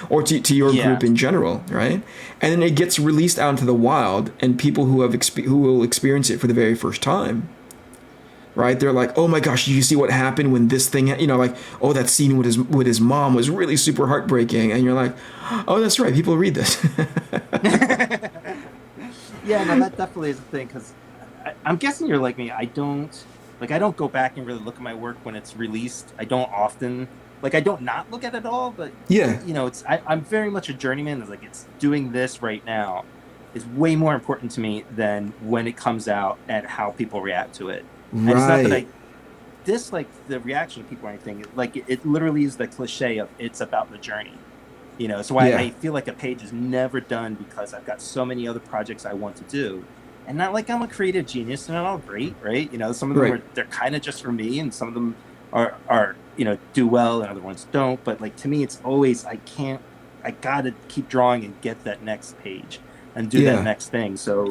or to your group in general, right? And then it gets released out into the wild, and people who will experience it for the very first time, right? They're like, oh my gosh, did you see what happened when this thing, oh, that scene with his mom was really super heartbreaking. And you're like, oh, that's right. People read this. Yeah, no, that definitely is a thing. Cause I'm guessing you're like me. I don't go back and really look at my work when it's released. I don't often, I don't not look at it all, but yeah, I'm very much a journeyman. It's doing this right now is way more important to me than when it comes out and how people react to it. And it's not that I dislike the reaction of people or anything. It literally is the cliche of it's about the journey. So I feel like a page is never done because I've got so many other projects I want to do. And not like I'm a creative genius and they're all great, right? Some of them they're kind of just for me, and some of them are do well and other ones don't. But to me it's always I gotta keep drawing and get that next page and do that next thing. So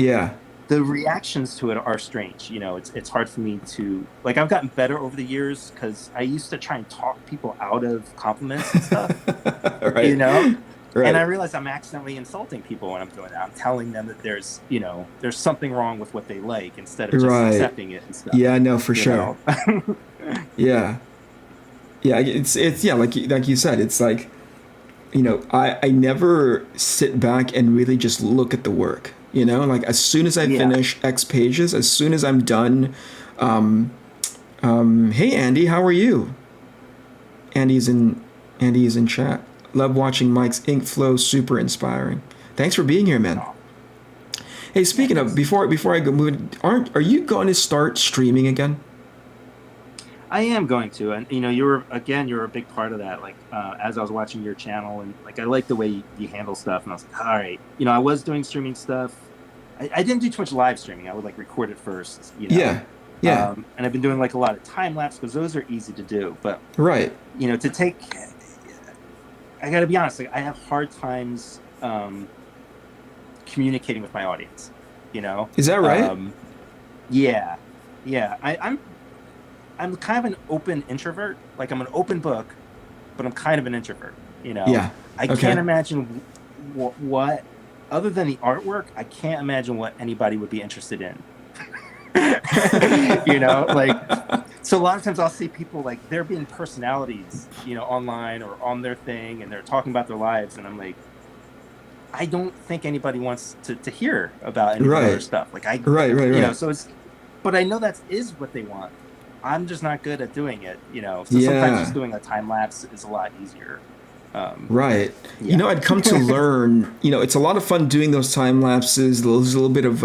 the reactions to it are strange. It's hard for me to I've gotten better over the years because I used to try and talk people out of compliments and stuff. Right. Right. And I realize I'm accidentally insulting people when I'm doing that. I'm telling them that there's something wrong with what they like instead of just accepting it and stuff. Yeah, no, for sure. Yeah. Yeah, it's like you said, it's like, I never sit back and really just look at the work. As soon as I finish X pages, as soon as I'm done, hey Andy, how are you? Andy's in chat. Love watching Mike's ink flow, super inspiring. Thanks for being here, man. Hey, speaking of, before I go move, are you going to start streaming again? I am going to, and you're a big part of that. As I was watching your channel, and I like the way you handle stuff, and I was like, all right, I was doing streaming stuff. I didn't do too much live streaming. I would record it first, Yeah. And I've been doing a lot of time lapse because those are easy to do. But to take, I got to be honest, I have hard times communicating with my audience. Is that right? Yeah. I'm kind of an open introvert. I'm an open book, but I'm kind of an introvert. Yeah. I can't imagine what other than the artwork. I can't imagine what anybody would be interested in. So a lot of times I'll see people they're being personalities, online or on their thing, and they're talking about their lives, and I'm like, I don't think anybody wants to hear about any other stuff. Right. So but I know that is what they want. I'm just not good at doing it, So sometimes just doing a time lapse is a lot easier. Right. Yeah. I'd come to learn, it's a lot of fun doing those time lapses. There's a little bit of,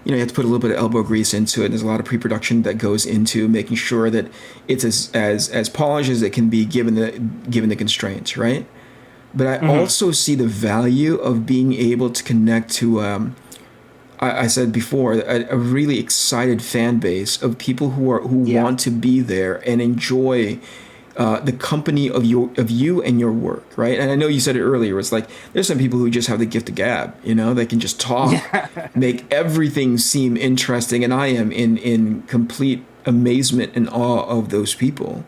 you have to put a little bit of elbow grease into it. There's a lot of pre-production that goes into making sure that it's as polished as it can be given the constraints, right? But I also see the value of being able to connect to, I said before, a really excited fan base of people who want to be there and enjoy the company of you and your work, right? And I know you said it earlier. It's there's some people who just have the gift of gab. They can just talk, make everything seem interesting, and I am in complete amazement and awe of those people,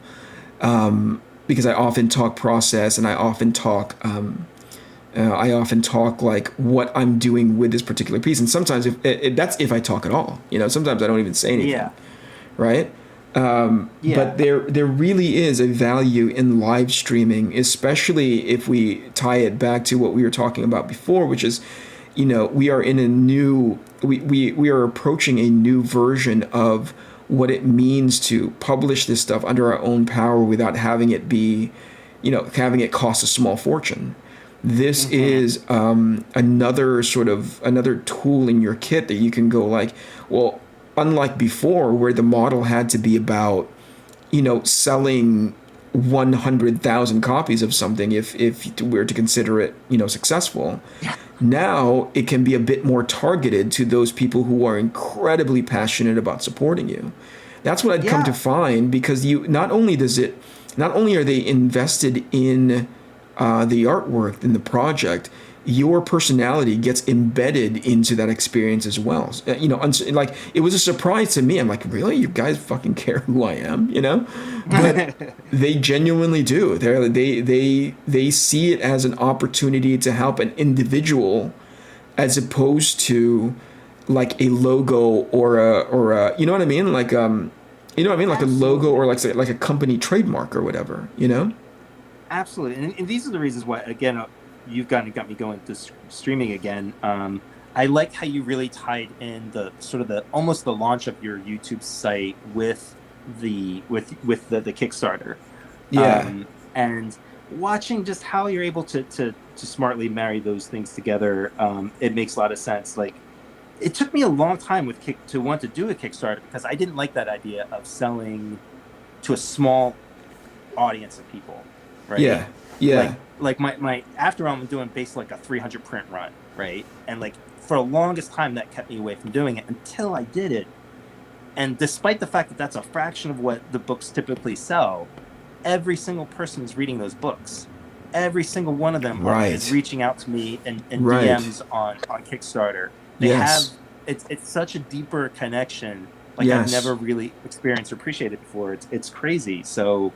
because I often talk process, and I often talk like what I'm doing with this particular piece, and sometimes that's if I talk at all. Sometimes I don't even say anything. Yeah. Right. But there really is a value in live streaming, especially if we tie it back to what we were talking about before, which is, we are in a new, we are approaching a new version of what it means to publish this stuff under our own power without having it be, having it cost a small fortune. This is another tool in your kit that you can go like, well, unlike before, where the model had to be about, selling 100,000 copies of something if we were to consider it, successful. Yeah. Now it can be a bit more targeted to those people who are incredibly passionate about supporting you. That's what I'd come to find, because not only are they invested in the artwork, in the project, your personality gets embedded into that experience as well. Like, it was a surprise to me. I'm like, really? You guys fucking care who I am, But they genuinely do. They see it as an opportunity to help an individual, as opposed to like a logo or a you know what I mean? Like like a logo or like a company trademark or whatever, Absolutely. And these are the reasons why, again, you've got me going to streaming again. I like how you really tied in almost the launch of your YouTube site with the Kickstarter. Yeah. And watching just how you're able to smartly marry those things together, it makes a lot of sense. Like, it took me a long time to want to do a Kickstarter, because I didn't like that idea of selling to a small audience of people, right? Yeah. Yeah. Like my after I'm doing basically like a 300 print run, right? And like for the longest time that kept me away from doing it until I did it. And despite the fact that that's a fraction of what the books typically sell, every single person is reading those books. Every single one of them is reaching out to me in DMs on Kickstarter. They have it's such a deeper connection, like I've never really experienced or appreciated before. It's crazy. So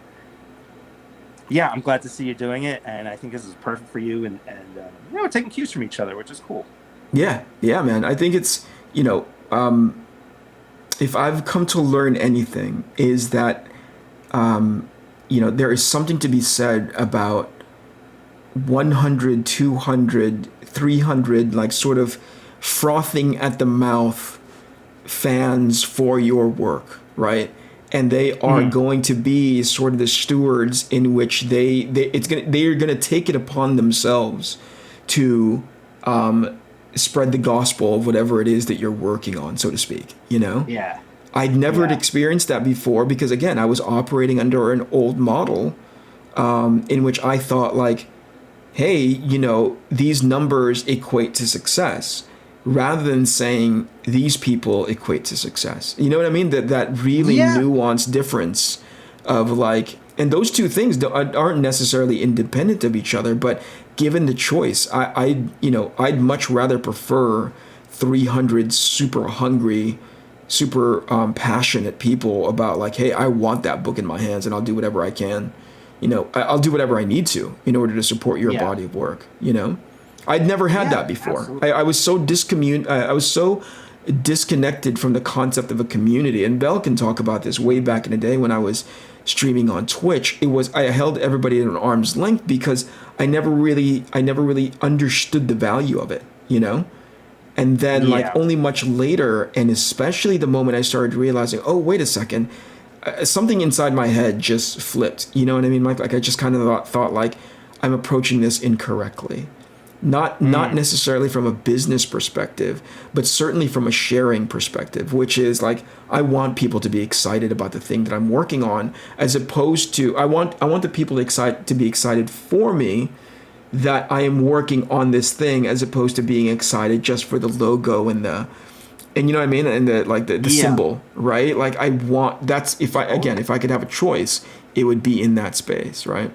yeah, I'm glad to see you doing it, and I think this is perfect for you, and we're taking cues from each other, which is cool. Yeah, man. I think it's, if I've come to learn anything, is that, there is something to be said about 100, 200, 300, like sort of frothing at the mouth fans for your work, right? And they are going to be sort of the stewards in which they are going to take it upon themselves to spread the gospel of whatever it is that you're working on, so to speak. Yeah. I'd never experienced that before, because again, I was operating under an old model in which I thought like, hey, these numbers equate to success, rather than saying these people equate to success. You know what I mean? That really nuanced difference of like, and those two things aren't necessarily independent of each other, but given the choice, I'd much rather prefer 300 super hungry, super passionate people about like, hey, I want that book in my hands, and I'll do whatever I can. I'll do whatever I need to in order to support your body of work. I'd never had that before. I was so disconnected from the concept of a community. And Bell can talk about this. Way back in the day when I was streaming on Twitch, I held everybody at an arm's length because I never really understood the value of it, And then like only much later, and especially the moment I started realizing, oh, wait a second, something inside my head just flipped. You know what I mean, Mike? Like I just kind of thought like, I'm approaching this incorrectly. Not necessarily from a business perspective, but certainly from a sharing perspective, which is like, I want people to be excited about the thing that I'm working on, as opposed to I want the people to be excited for me that I am working on this thing, as opposed to being excited just for the logo and you know what I mean, and the symbol, right? Like I want, that's if I could have a choice, it would be in that space, right?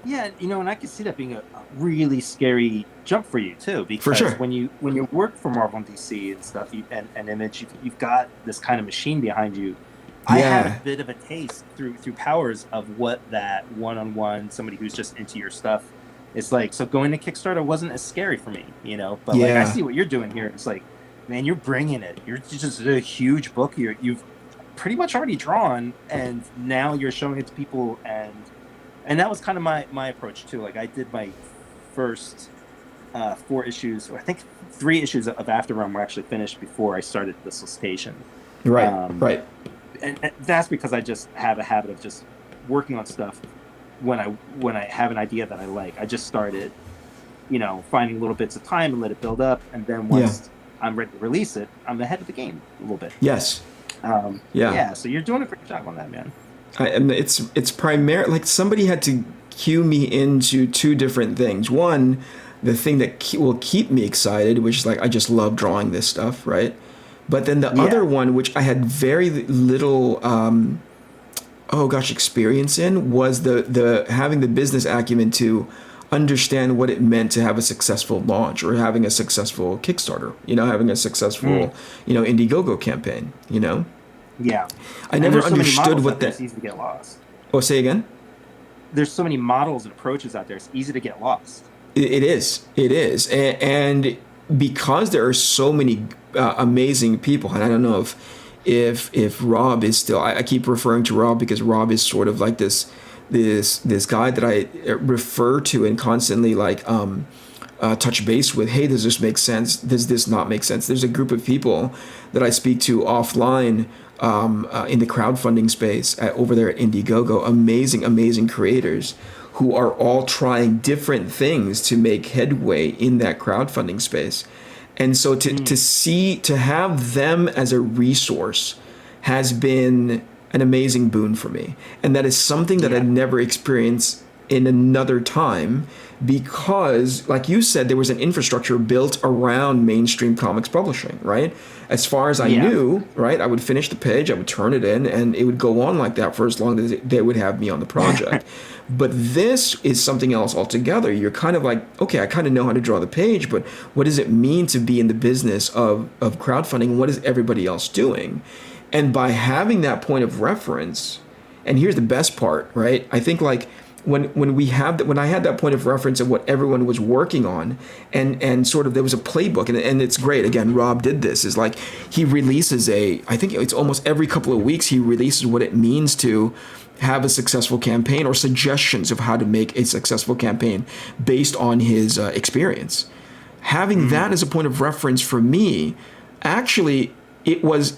Yeah, and I can see that being a really scary jump for you too, because for sure. when you work for Marvel and DC and stuff, and Image, you've got this kind of machine behind you. I had a bit of a taste through Powers of what that one-on-one, somebody who's just into your stuff, it's like. So going to Kickstarter wasn't as scary for me, but like I see what you're doing here. It's like, man, you're bringing it. You're just a huge book. You've pretty much already drawn, and now you're showing it to people, and that was kind of my approach too. Like I did my first 4 issues, or I think 3 issues of Afterrealm were actually finished before I started the solicitation. Right. And that's because I just have a habit of just working on stuff when I have an idea that I like. I just started, finding little bits of time and let it build up, and then once I'm ready to release it, I'm ahead of the game a little bit. Yes. So you're doing a great job on that, man. And it's primarily like somebody had to cue me into 2 different things. One, the thing that will keep me excited, which is like I just love drawing this stuff, right? But then the other one, which I had very little experience in, was the having the business acumen to understand what it meant to have a successful launch or having a successful Kickstarter, having a successful, Indiegogo campaign, Yeah. I never understood what that. It's easy to get lost. Oh, say again? There's so many models and approaches out there. It's easy to get lost. It is. And because there are so many amazing people, and I don't know if Rob is still, I keep referring to Rob because Rob is sort of like this guy that I refer to and constantly like touch base with. Hey, does this make sense? Does this not make sense? There's a group of people that I speak to offline in the crowdfunding space over there at Indiegogo. Amazing creators who are all trying different things to make headway in that crowdfunding space. And so to have them as a resource has been an amazing boon for me. And that is something that I'd never experienced in another time, because like you said, there was an infrastructure built around mainstream comics publishing, right? As far as I knew, right, I would finish the page, I would turn it in, and it would go on like that for as long as they would have me on the project. But this is something else altogether. You're kind of like, okay, I kind of know how to draw the page, but what does it mean to be in the business of crowdfunding? What is everybody else doing? And by having that point of reference, and here's the best part, right? I think like when I had that point of reference of what everyone was working on, and sort of there was a playbook, and it's great. Again, Rob did this, is like he releases I think it's almost every couple of weeks he releases what it means to have a successful campaign, or suggestions of how to make a successful campaign based on his experience. Having that as a point of reference for me, actually, it was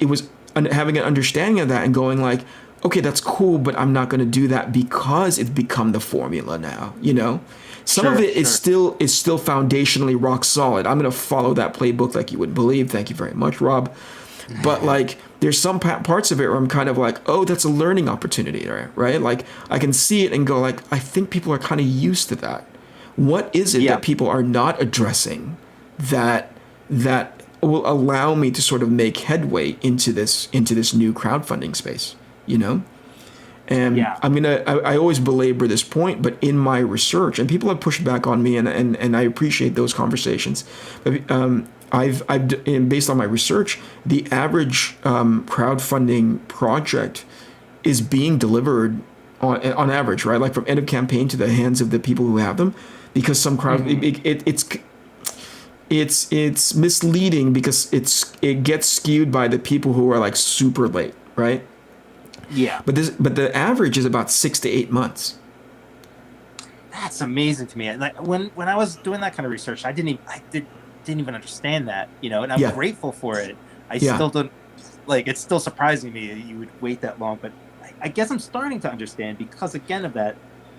having an understanding of that and going like, okay, that's cool, but I'm not going to do that because it's become the formula now, Some of it is still foundationally rock solid. I'm going to follow that playbook like you wouldn't believe. Thank you very much, Rob. But like, there's some parts of it where I'm kind of like, oh, that's a learning opportunity, right? Like, I can see it and go like, I think people are kind of used to that. What is it that people are not addressing that will allow me to sort of make headway into this new crowdfunding space, And I always belabor this point, but in my research, and people have pushed back on me, and I appreciate those conversations. But I've based on my research, the average crowdfunding project is being delivered on average, right? Like from end of campaign to the hands of the people who have them, because some it's misleading because it gets skewed by the people who are like super late, right? Yeah. But the average is about 6 to 8 months. That's amazing to me. And like when I was doing that kind of research, I didn't even understand that, and I'm grateful for it. I still don't, like, it's still surprising me that you would wait that long, but I guess I'm starting to understand because, again, of that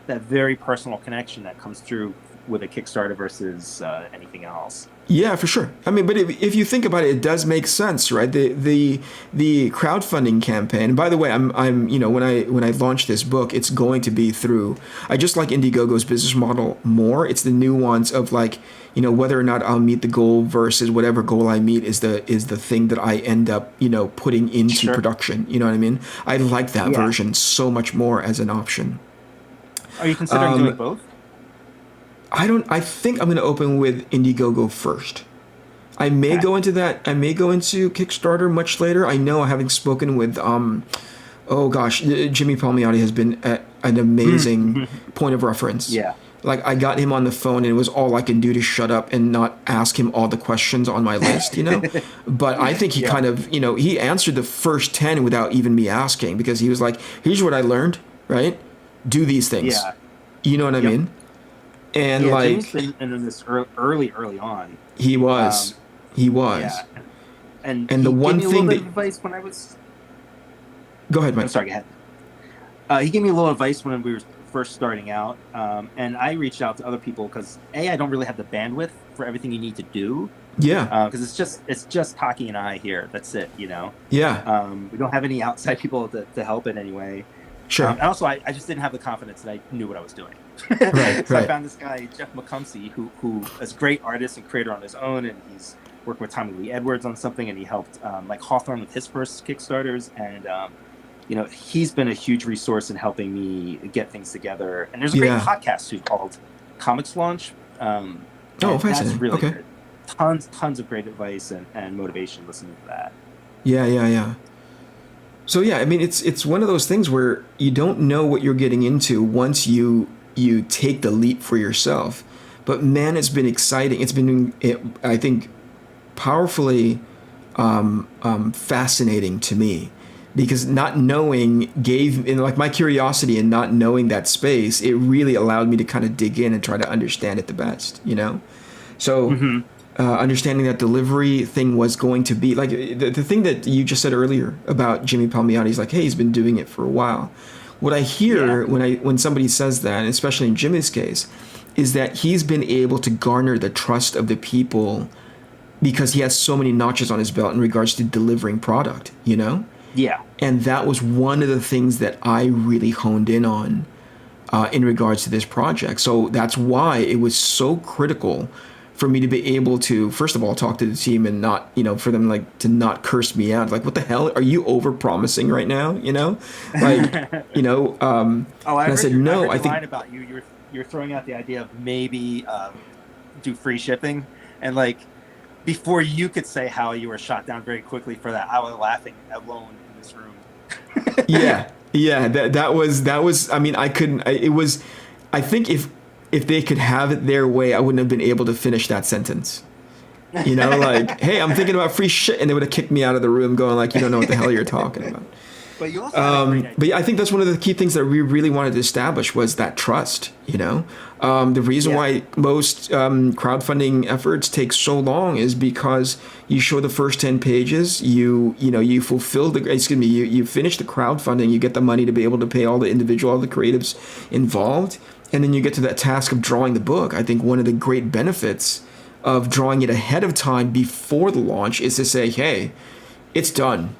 very personal connection that comes through with a Kickstarter versus anything else. Yeah, for sure. I mean, but if you think about it, it does make sense, right? The crowdfunding campaign. And by the way, I'm when I launch this book, it's going to be through. I just like Indiegogo's business model more. It's the nuance of like, whether or not I'll meet the goal versus whatever goal I meet is the thing that I end up putting into production. You know what I mean? I like that version so much more as an option. Are you considering doing both? I think I'm going to open with Indiegogo first. I may go into that. I may go into Kickstarter much later. I know, having spoken with oh gosh, Jimmy Palmiotti has been an amazing point of reference. Yeah. Like I got him on the phone and it was all I can do to shut up and not ask him all the questions on my list, But I think he kind of, he answered the first 10 without even me asking, because he was like, here's what I learned, right? Do these things. Yeah. You know what I mean? And Jimmy's been in this early on. He was. Yeah. And the one thing that... He gave me a little bit of advice when I was... Go ahead, Mike. I'm sorry, go ahead. He gave me a little advice when we were first starting out, and I reached out to other people because I don't really have the bandwidth for everything you need to do. Yeah. Because it's just Taki and I here. That's it. Yeah. We don't have any outside people to help in any way. Sure. And also, I just didn't have the confidence that I knew what I was doing. Right. So I found this guy Jeff McCumsey, who is a great artist and creator on his own, and he's working with Tommy Lee Edwards on something, and he helped like Hawthorne with his first Kickstarters, and he's been a huge resource in helping me get things together. And there's a great podcast too called Comics Launch. Fascinating. That's really okay. good. Tons of great advice and motivation listening to that. Yeah. So yeah, I mean, it's one of those things where you don't know what you're getting into once you take the leap for yourself. But man, it's been exciting. It's been, I think, powerfully fascinating to me, because not knowing my curiosity and not knowing that space, it really allowed me to kind of dig in and try to understand it the best, So understanding that delivery thing was going to be like the thing that you just said earlier about Jimmy Palmiotti is like, hey, he's been doing it for a while. What I hear when somebody says that, and especially in Jimmy's case, is that he's been able to garner the trust of the people because he has so many notches on his belt in regards to delivering product, Yeah. And that was one of the things that I really honed in on in regards to this project. So that's why it was so critical for me to be able to, first of all, talk to the team and not, for them to not curse me out. Like, what the hell? Are you over promising right now? I said, no, I think. Line about you're throwing out the idea of maybe do free shipping, and before you could say how you were shot down very quickly for that, I was laughing alone in this room. Yeah. That was. I mean, I couldn't. I think if they could have it their way, I wouldn't have been able to finish that sentence. Hey, I'm thinking about free shit, and they would have kicked me out of the room, going you don't know what the hell you're talking about. But you also but yeah, I think that's one of the key things that we really wanted to establish was that trust. The reason why most crowdfunding efforts take so long is because you show the first 10 pages, you fulfill you finish the crowdfunding, you get the money to be able to pay all the creatives involved, and then you get to that task of drawing the book. I think one of the great benefits of drawing it ahead of time before the launch is to say, hey, it's done,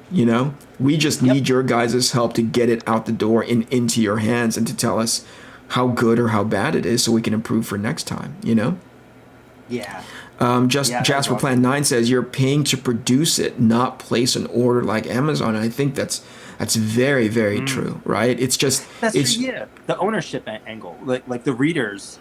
we just need your guys' help to get it out the door and into your hands, and to tell us how good or how bad it is so we can improve for next time, Yeah. Jasper Plan 9 says you're paying to produce it, not place an order like Amazon. And I think that's very, very true, right? It's just the ownership angle, like the readers,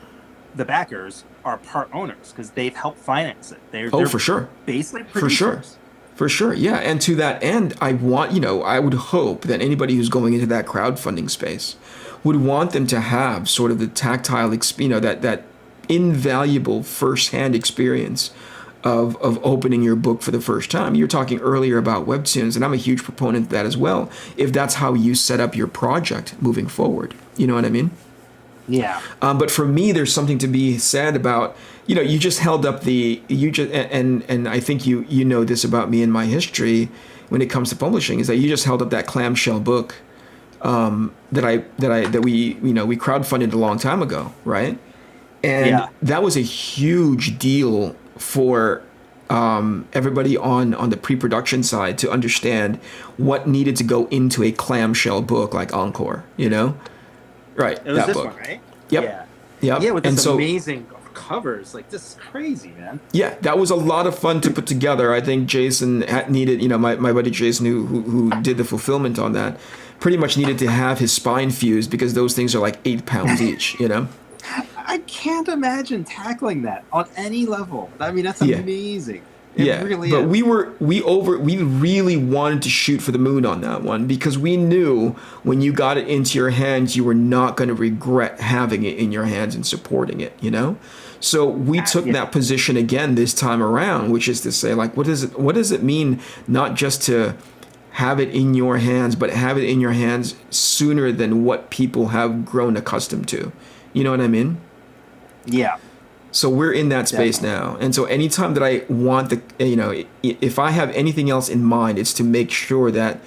the backers are part owners because they've helped finance it. They're for sure, basically producers. For sure, yeah. And to that end, I would hope that anybody who's going into that crowdfunding space would want them to have sort of the tactile, that invaluable firsthand experience of opening your book for the first time. You were talking earlier about webtoons, and I'm a huge proponent of that as well. If that's how you set up your project moving forward, you know what I mean? Yeah. But for me, there's something to be said about, you just held up and I think you know this about me and my history when it comes to publishing, is that you just held up that clamshell book that we crowdfunded a long time ago, right? And that was a huge deal for everybody on the pre-production side to understand what needed to go into a clamshell book like Encore, Right. It was that this book. one, right? Yep. Yeah, with this amazing covers. This is crazy, man. Yeah, that was a lot of fun to put together. I think Jason needed, my buddy Jason, who did the fulfillment on that, pretty much needed to have his spine fused because those things are 8 pounds each, I can't imagine tackling that on any level. I mean, that's amazing. Yeah, really but is. we really wanted to shoot for the moon on that one because we knew when you got it into your hands, you were not going to regret having it in your hands and supporting it, you know? So we took Yeah. that position again this time around, which is to say, like, what does it mean not just to have it in your hands, but have it in your hands sooner than what people have grown accustomed to? You know what I mean? Yeah. So we're in that space Definitely. now. And so anytime that I want if I have anything else in mind, it's to make sure that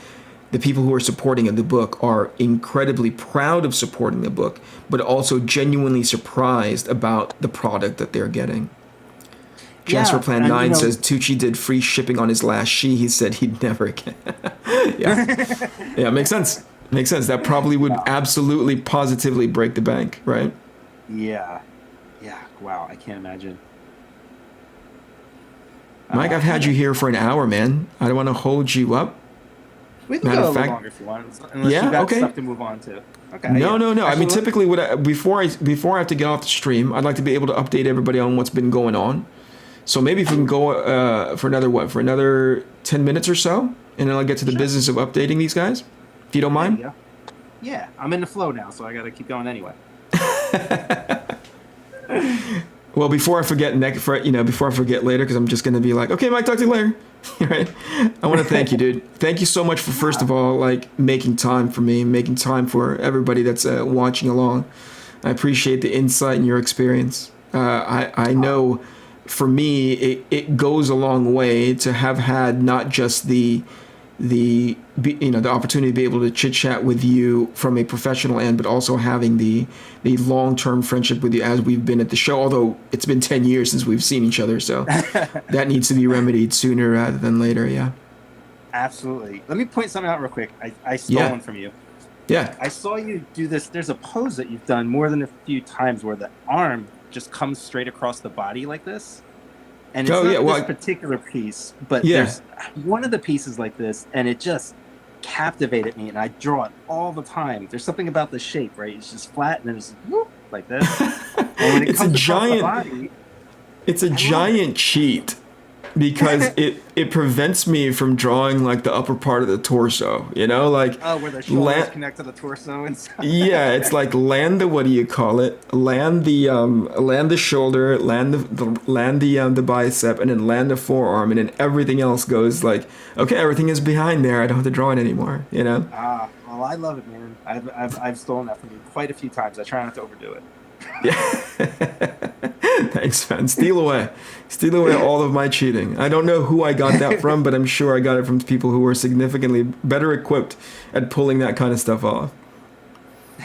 the people who are supporting the book are incredibly proud of supporting the book, but also genuinely surprised about the product that they're getting. Transfer Yeah, Plan and 9 says Tucci did free shipping on his last she. He said he'd never again. Yeah. Yeah, makes sense. Makes sense. That probably would absolutely positively break the bank, right? yeah, yeah. Wow, I can't imagine. Mike, I've had you here for an hour, man. I don't want to hold you up. We can Matter go a of little fact, longer if you want, unless yeah, you got okay. stuff to move on to. Okay. No, Yeah. no, no. I mean, Actually, typically, before I have to get off the stream, I'd like to be able to update everybody on what's been going on. So maybe if we can go for another 10 minutes or so, and then I'll get to the business of updating these guys, if you don't mind. there you go. Yeah, I'm in the flow now, so I got to keep going anyway. Well, before I forget later, because I'm just going to be like, okay, Mike, talk to you later. Right? I want to thank you, dude. Thank you so much for, first of all, like making time for me, making time for everybody that's watching along. I appreciate the insight and your experience. I know for me, it goes a long way to have had not just the opportunity to be able to chit chat with you from a professional end, but also having the long-term friendship with you as we've been at the show, although it's been 10 years since we've seen each other. So that needs to be remedied sooner rather than later. Yeah. Absolutely. Let me point something out real quick. I stole one from you. Yeah. I saw you do this. There's a pose that you've done more than a few times where the arm just comes straight across the body like this. And it's not this particular piece, but there's one of the pieces like this, and it just captivated me, and I draw it all the time. There's something about the shape, right? It's just flat, and then it's whoop, like this. And when it comes across the body, it's a giant cheat because it prevents me from drawing like the upper part of the torso, you know, like where the shoulders connect to the torso and stuff. Yeah, it's like land the shoulder, land the bicep, and then land the forearm, and then everything else goes like, okay, everything is behind there. I don't have to draw it anymore, you know. Well, I love it, man. I've stolen that from you quite a few times. I try not to overdo it. Yeah. Thanks, man. Steal away all of my cheating. I don't know who I got that from, but I'm sure I got it from people who were significantly better equipped at pulling that kind of stuff off.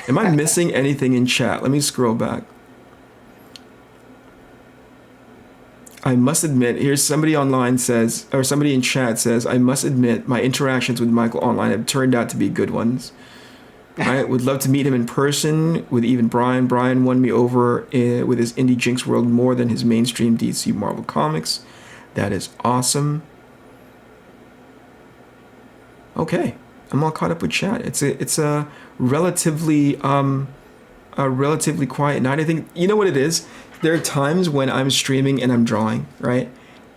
Am I missing anything in chat? Let me scroll back. I must admit, here's somebody online says, or somebody in chat says, I must admit my interactions with Michael online have turned out to be good ones. I would love to meet him in person with even Brian. Brian won me over with his Indie Jinx world more than his mainstream DC Marvel comics. That is awesome. Okay, I'm all caught up with chat. It's a relatively quiet night. I think you know what it is. There are times when I'm streaming and I'm drawing, right?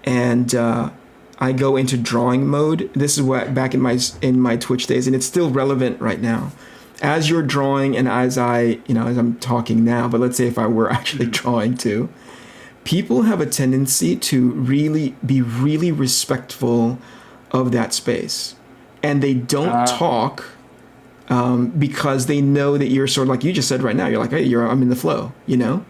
And I go into drawing mode. This is what back in my Twitch days, and it's still relevant right now. As you're drawing and as I'm talking now, but let's say if I were actually drawing too, people have a tendency to really be really respectful of that space. And they don't talk because they know that you're sort of like you just said right now. You're like, hey, I'm in the flow, you know?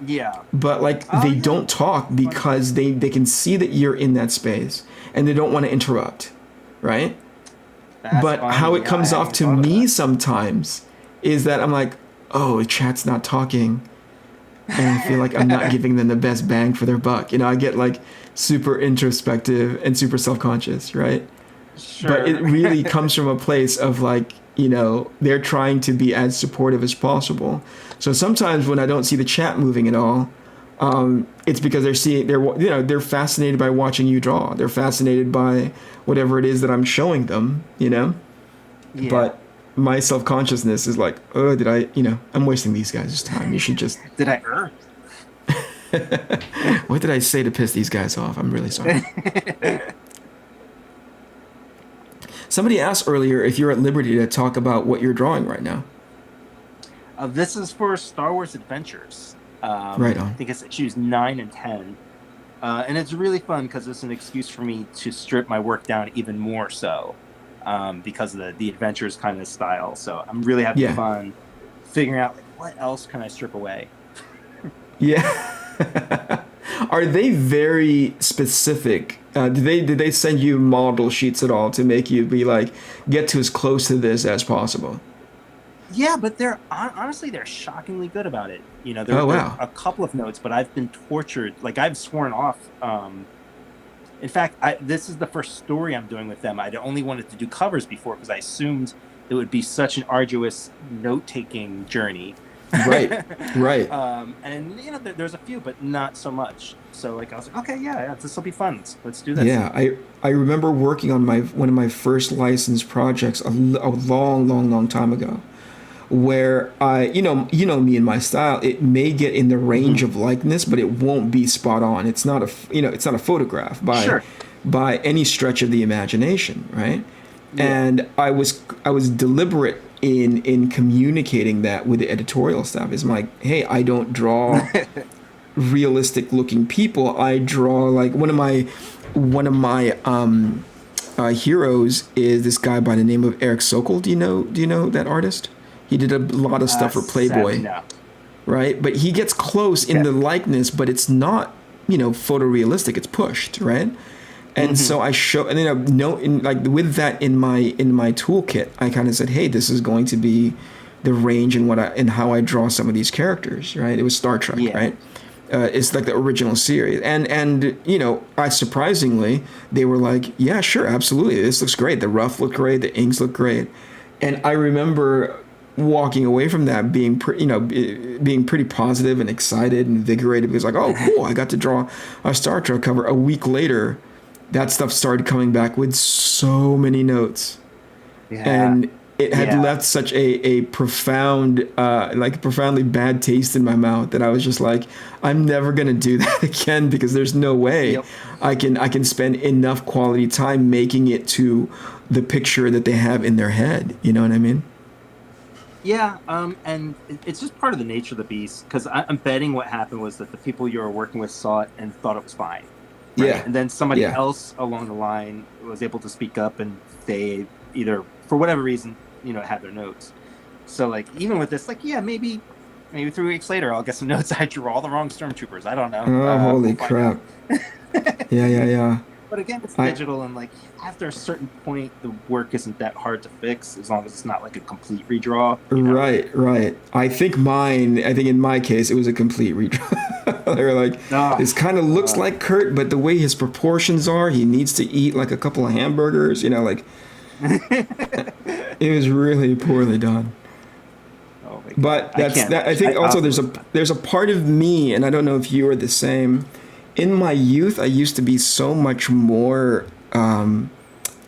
Yeah. But like they don't talk because they can see that you're in that space and they don't want to interrupt, right? But how it comes off to me sometimes is that I'm like, oh, chat's not talking. And I feel like I'm not giving them the best bang for their buck. You know, I get like super introspective and super self-conscious, right? Sure. But it really comes from a place of like, you know, they're trying to be as supportive as possible. So sometimes when I don't see the chat moving at all, it's because they're fascinated by watching you draw. They're fascinated by whatever it is that I'm showing them, you know? Yeah. But my self-consciousness is like, oh, I'm wasting these guys' time. You should just... Did I err? What did I say to piss these guys off? I'm really sorry. Somebody asked earlier if you're at liberty to talk about what you're drawing right now. This is for Star Wars Adventures. Right on. I think it's issues 9 and 10. And it's really fun because it's an excuse for me to strip my work down even more so because of the Adventures kind of style. So I'm really having fun figuring out like, what else can I strip away. Yeah. Are they very specific? Did they send you model sheets at all to make you be like, get to as close to this as possible? Yeah, but they're honestly, they're shockingly good about it. You know, there are a couple of notes, but I've been tortured. Like I've sworn off. In fact, this is the first story I'm doing with them. I'd only wanted to do covers before because I assumed it would be such an arduous note-taking journey. Right. And you know, there's a few, but not so much. So like I was like, okay, yeah, this will be fun. Let's do this. Yeah, I remember working on one of my first licensed projects a long time ago, where you know me and my style. It may get in the range of likeness, but it won't be spot on. It's not a photograph by any stretch of the imagination, right? Yeah. And I was deliberate in communicating that with the editorial staff. It's like, hey, I don't draw realistic looking people. I draw like one of my heroes is this guy by the name of Eric Sokol. Do you know that artist? He did a lot of stuff for Playboy, no. Right? But he gets close in the likeness, but it's not, photorealistic. It's pushed, right? And so I show, and then with that in my toolkit, I kind of said, hey, this is going to be the range and how I draw some of these characters, right? It was Star Trek, right? It's like the original series, and I surprisingly they were like, yeah, sure, absolutely, this looks great. The rough look great, the inks look great, and I remember walking away from that being pretty positive and excited and invigorated because like, oh, cool, I got to draw a Star Trek cover. A week later, that stuff started coming back with so many notes, and it had left such a profound, profoundly bad taste in my mouth that I was just like, I'm never gonna do that again because there's no way I can spend enough quality time making it to the picture that they have in their head. You know what I mean? Yeah, and it's just part of the nature of the beast because I'm betting what happened was that the people you were working with saw it and thought it was fine. Right? Yeah. And then somebody else along the line was able to speak up and they either, for whatever reason, had their notes. So like, even with this, like, maybe 3 weeks later, I'll get some notes. I drew all the wrong stormtroopers. I don't know. Oh, holy crap. Yeah. But again, it's digital, and like after a certain point, the work isn't that hard to fix as long as it's not like a complete redraw. Right. I think in my case, it was a complete redraw. They were like, this kind of looks like Kurt, but the way his proportions are, he needs to eat like a couple of hamburgers. It was really poorly done. Oh my God. But I think also there's a part of me, and I don't know if you are the same. In my youth, I used to be so much more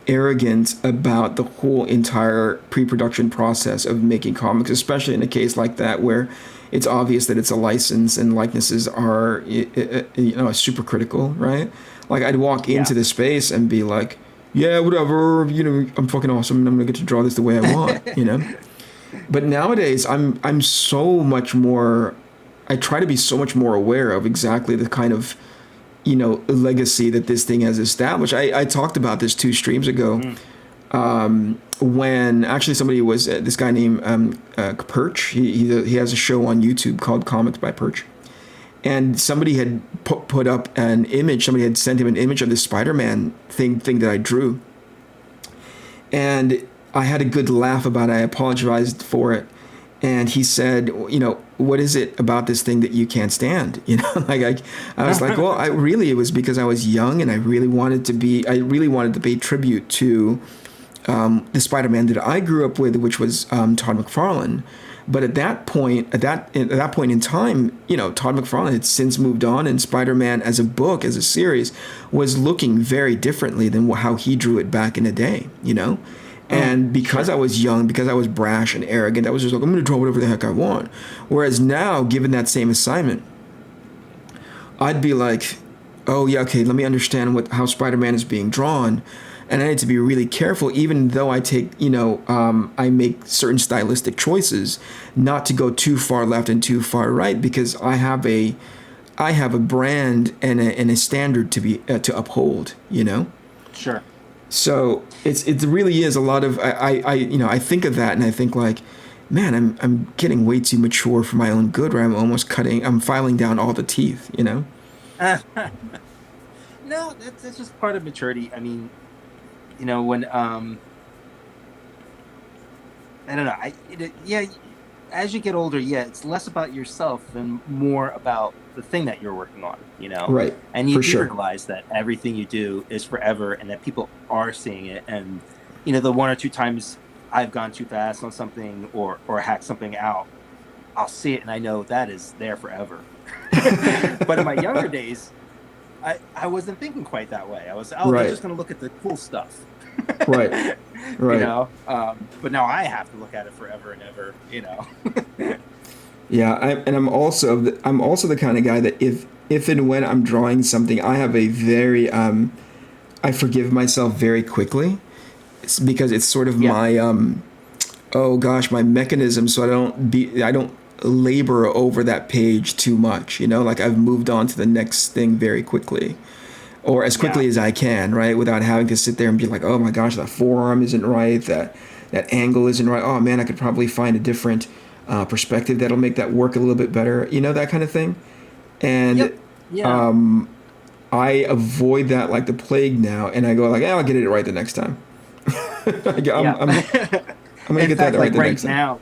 arrogant about the whole entire pre-production process of making comics, especially in a case like that where it's obvious that it's a license and likenesses are super critical, right? Like I'd walk into the space and be like, yeah, whatever, I'm fucking awesome and I'm gonna get to draw this the way I want, But nowadays I'm so much more, I try to be so much more aware of exactly the kind of legacy that this thing has established. I talked about this 2 streams ago when actually somebody was this guy named Perch. He has a show on YouTube called Comics by Perch, and somebody had put up an image. Somebody had sent him an image of the Spider-Man thing that I drew, and I had a good laugh about it. I apologized for it. And he said, what is it about this thing that you can't stand? I was like, well, it was because I was young and I really wanted to pay tribute to the Spider-Man that I grew up with, which was Todd McFarlane. But at that point in time, Todd McFarlane had since moved on, and Spider-Man as a book, as a series, was looking very differently than how he drew it back in the day, And because I was young, because I was brash and arrogant, I was just like, I'm going to draw whatever the heck I want. Whereas now, given that same assignment, I'd be like, oh yeah, okay, let me understand how Spider-Man is being drawn. And I need to be really careful, even though I take, I make certain stylistic choices, not to go too far left and too far right, because I have a brand and a standard to uphold, Sure. So it really is a lot of I think of that and I think like, man, I'm getting way too mature for my own good, where I'm filing down all the teeth, No, that's just part of maturity. I mean, when I don't know, as you get older, it's less about yourself and more about the thing that you're working on, Right. And you realize that everything you do is forever and that people are seeing it. And, the one or two times I've gone too fast on something or hacked something out, I'll see it and I know that is there forever. But in my younger days, I wasn't thinking quite that way. I was, they're just going to look at the cool stuff. Right. But now I have to look at it forever and ever, Yeah, I'm also the kind of guy that if and when I'm drawing something, I have a very I forgive myself very quickly. It's because it's sort of my my mechanism, so I don't labor over that page too much, like I've moved on to the next thing very quickly. Or as quickly as I can, right? Without having to sit there and be like, oh my gosh, that forearm isn't right, that angle isn't right. Oh man, I could probably find a different perspective that'll make that work a little bit better. That kind of thing. And I avoid that like the plague now, and I go like, I'll get it right the next time. I'm gonna get that right the next time.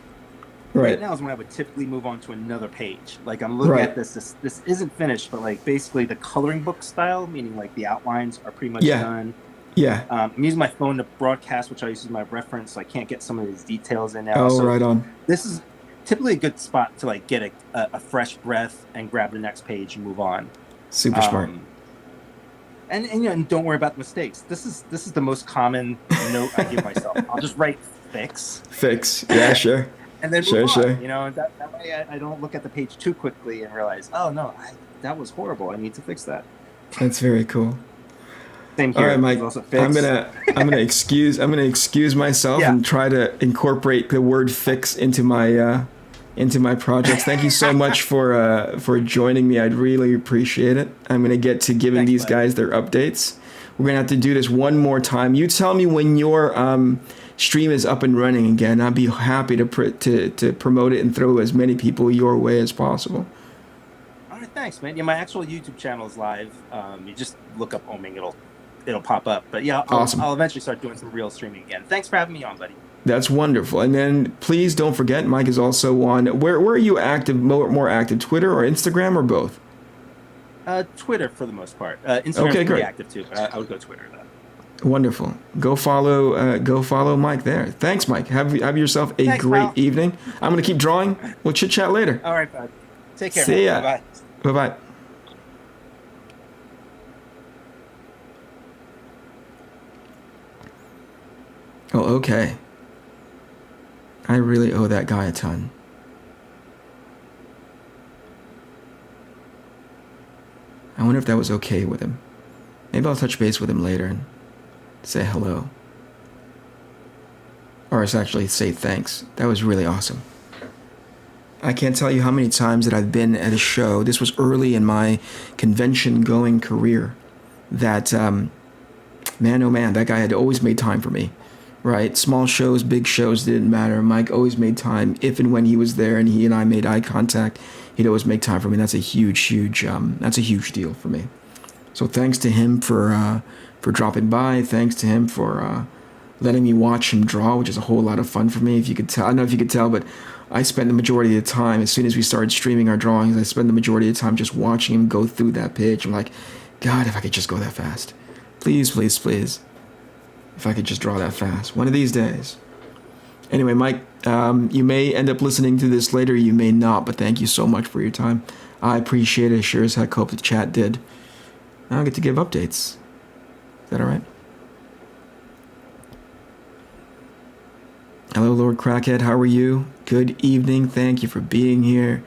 Right now is when I would typically move on to another page. Like I'm looking at this isn't finished, but like basically the coloring book style, meaning like the outlines are pretty much done. Yeah. I'm using my phone to broadcast, which I use as my reference, so I can't get some of these details in now. Oh, right on. This is typically a good spot to like get a fresh breath and grab the next page and move on. Super smart. And don't worry about the mistakes. This is the most common note I give myself. I'll just write fix. Yeah, sure. And then move on. That way I don't look at the page too quickly and realize, oh no, that was horrible. I need to fix that. That's very cool. Same here. All right, Mike. I'm gonna excuse myself and try to incorporate the word fix into my projects. Thank you so much for joining me. I'd really appreciate it. I'm gonna get to giving these guys their updates. We're gonna have to do this one more time. You tell me when your stream is up and running again. I'll be happy to promote it and throw as many people your way as possible. All right, thanks, man. Yeah, my actual YouTube channel is live. You just look up Oeming, it'll pop up. But yeah, I'll eventually start doing some real streaming again. Thanks for having me on, buddy. That's wonderful. And then please don't forget, Mike is also on. Where are you active? More active, Twitter or Instagram or both? Twitter for the most part. Instagram's pretty active too, but I would go Twitter though. Wonderful. Go follow Mike there. Thanks, Mike. Have yourself a great evening. I'm gonna keep drawing. We'll chit chat later. All right, bud. Take care. See ya. Bye. Bye. Oh, okay. I really owe that guy a ton. I wonder if that was okay with him. Maybe I'll touch base with him later and say hello. Or actually say thanks. That was really awesome. I can't tell you how many times that I've been at a show. This was early in my convention-going career. That, man, oh man, that guy had always made time for me. Right? Small shows, big shows, didn't matter. Mike always made time. If and when he was there and he and I made eye contact, he'd always make time for me. That's a huge deal for me. So thanks to him for dropping by. Thanks to him for letting me watch him draw, which is a whole lot of fun for me. If you could tell, I don't know if you could tell, but I spent the majority of the time, as soon as we started streaming our drawings, I spent the majority of the time just watching him go through that page. I'm like, God, if I could just go that fast. Please, please, please. If I could just draw that fast. One of these days. Anyway, Mike, you may end up listening to this later. You may not, but thank you so much for your time. I appreciate it. Sure as heck hope the chat did. Now I get to give updates. Is that all right? Hello, Lord Crackhead. How are you? Good evening. Thank you for being here.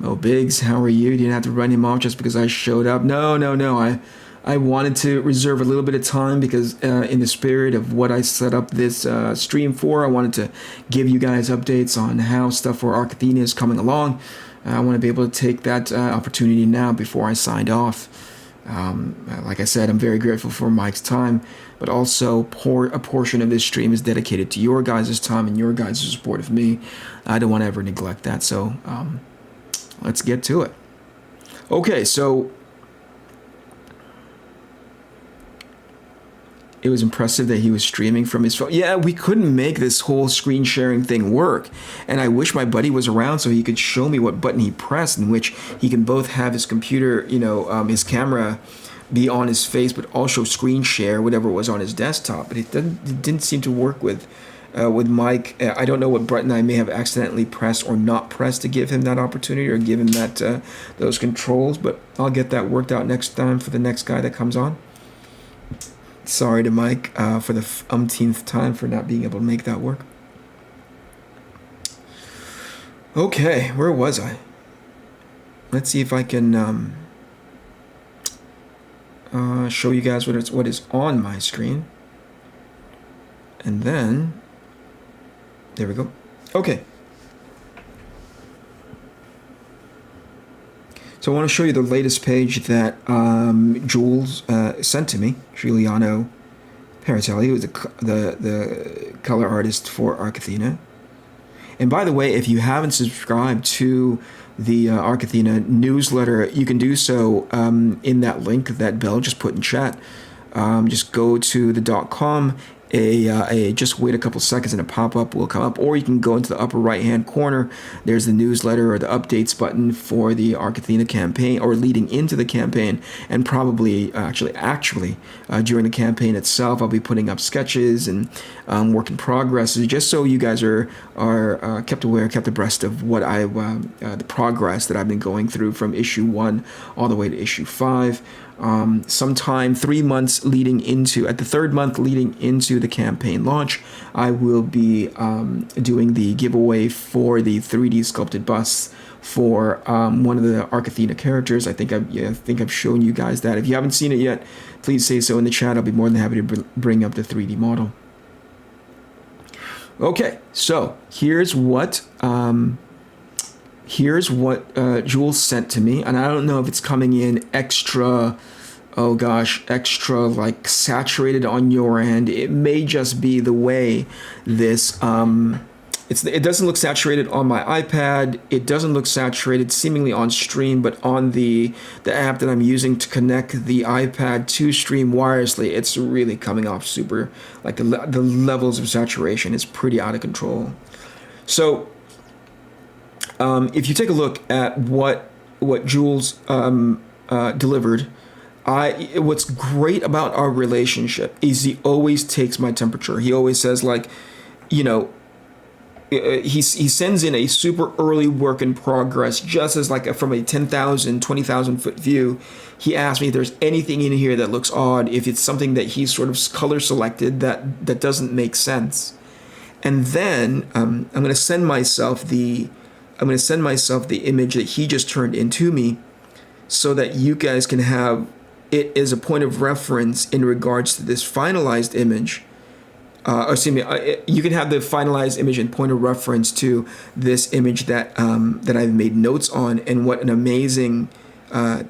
Oh, Biggs, how are you? You didn't have to run him off just because I showed up. No. I wanted to reserve a little bit of time because in the spirit of what I set up this stream for, I wanted to give you guys updates on how stuff for ARC Athena is coming along. I want to be able to take that opportunity now before I signed off. Like I said, I'm very grateful for Mike's time, but also a portion of this stream is dedicated to your guys' time and your guys' support of me. I don't want to ever neglect that, so let's get to it. Okay, so it was impressive that he was streaming from his phone. Yeah, we couldn't make this whole screen sharing thing work. And I wish my buddy was around so he could show me what button he pressed, in which he can both have his computer, his camera be on his face, but also screen share whatever was on his desktop. But it didn't seem to work with Mike. I don't know what button I may have accidentally pressed or not pressed to give him that opportunity or give him that those controls. But I'll get that worked out next time for the next guy that comes on. Sorry to Mike for the umpteenth time for not being able to make that work. Okay, where was I? Let's see if I can show you guys what is on my screen. And then, there we go. Okay. So I want to show you the latest page that Jules sent to me. Giuliano Paratelli, who is the color artist for ARC Athena. And by the way, if you haven't subscribed to the ARC Athena newsletter, you can do so in that link that Bell just put in chat. Just go to the .com. Just wait a couple seconds and a pop-up will come up, or you can go into the upper right-hand corner. There's the newsletter or the updates button for the ARC Athena campaign, or leading into the campaign, and probably actually during the campaign itself, I'll be putting up sketches and work in progress, just so you guys are kept abreast of what the progress that I've been going through from issue 1 all the way to issue 5. Sometime 3 months leading into, at the third month leading into the campaign launch, I will be doing the giveaway for the 3D sculpted busts for one of the ARC Athena characters. I think I've shown you guys that. If you haven't seen it yet, please say so in the chat. I'll be more than happy to bring up the 3D model. Okay, so here's what Jules sent to me, and I don't know if it's coming in extra like saturated on your end. It may just be the way this it doesn't look saturated on my iPad. It doesn't look saturated seemingly on stream, but on the app that I'm using to connect the iPad to stream wirelessly, it's really coming off super, like the levels of saturation is pretty out of control. So if you take a look at what Jules delivered, what's great about our relationship is he always takes my temperature. He always says, like, he sends in a super early work in progress, just as like from a 10,000, 20,000 foot view. He asked me if there's anything in here that looks odd, if it's something that he's sort of color selected that doesn't make sense. And then I'm going to send myself the image that he just turned into me, so that you guys can have it as a point of reference in regards to this finalized image. You can have the finalized image and point of reference to this image that I've made notes on, and what an amazing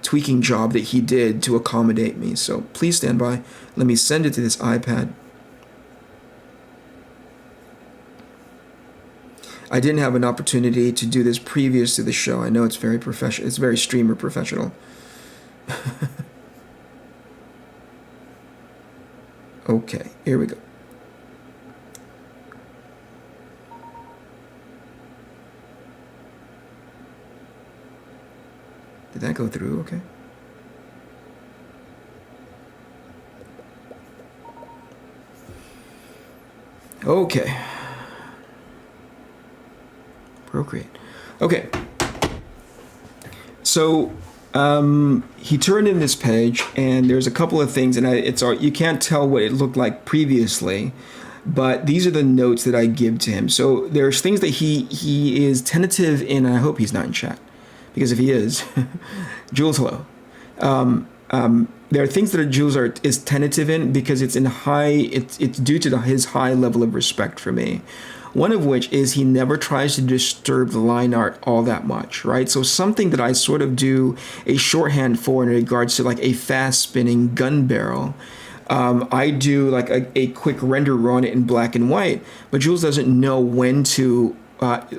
tweaking job that he did to accommodate me. So please stand by. Let me send it to this iPad. I didn't have an opportunity to do this previous to the show. I know it's very professional. It's very streamer professional. Okay, here we go. Did that go through okay? Okay. Procreate. Okay. So he turned in this page, and there's a couple of things, and you can't tell what it looked like previously, but these are the notes that I give to him. So there's things that he is tentative in, and I hope he's not in chat, because if he is, Jules, hello. There are things that Jules is tentative in because it's due to his high level of respect for me. One of which is he never tries to disturb the line art all that much, right? So something that I sort of do a shorthand for in regards to like a fast spinning gun barrel. I do like a quick render run in black and white, but Jules doesn't know when to,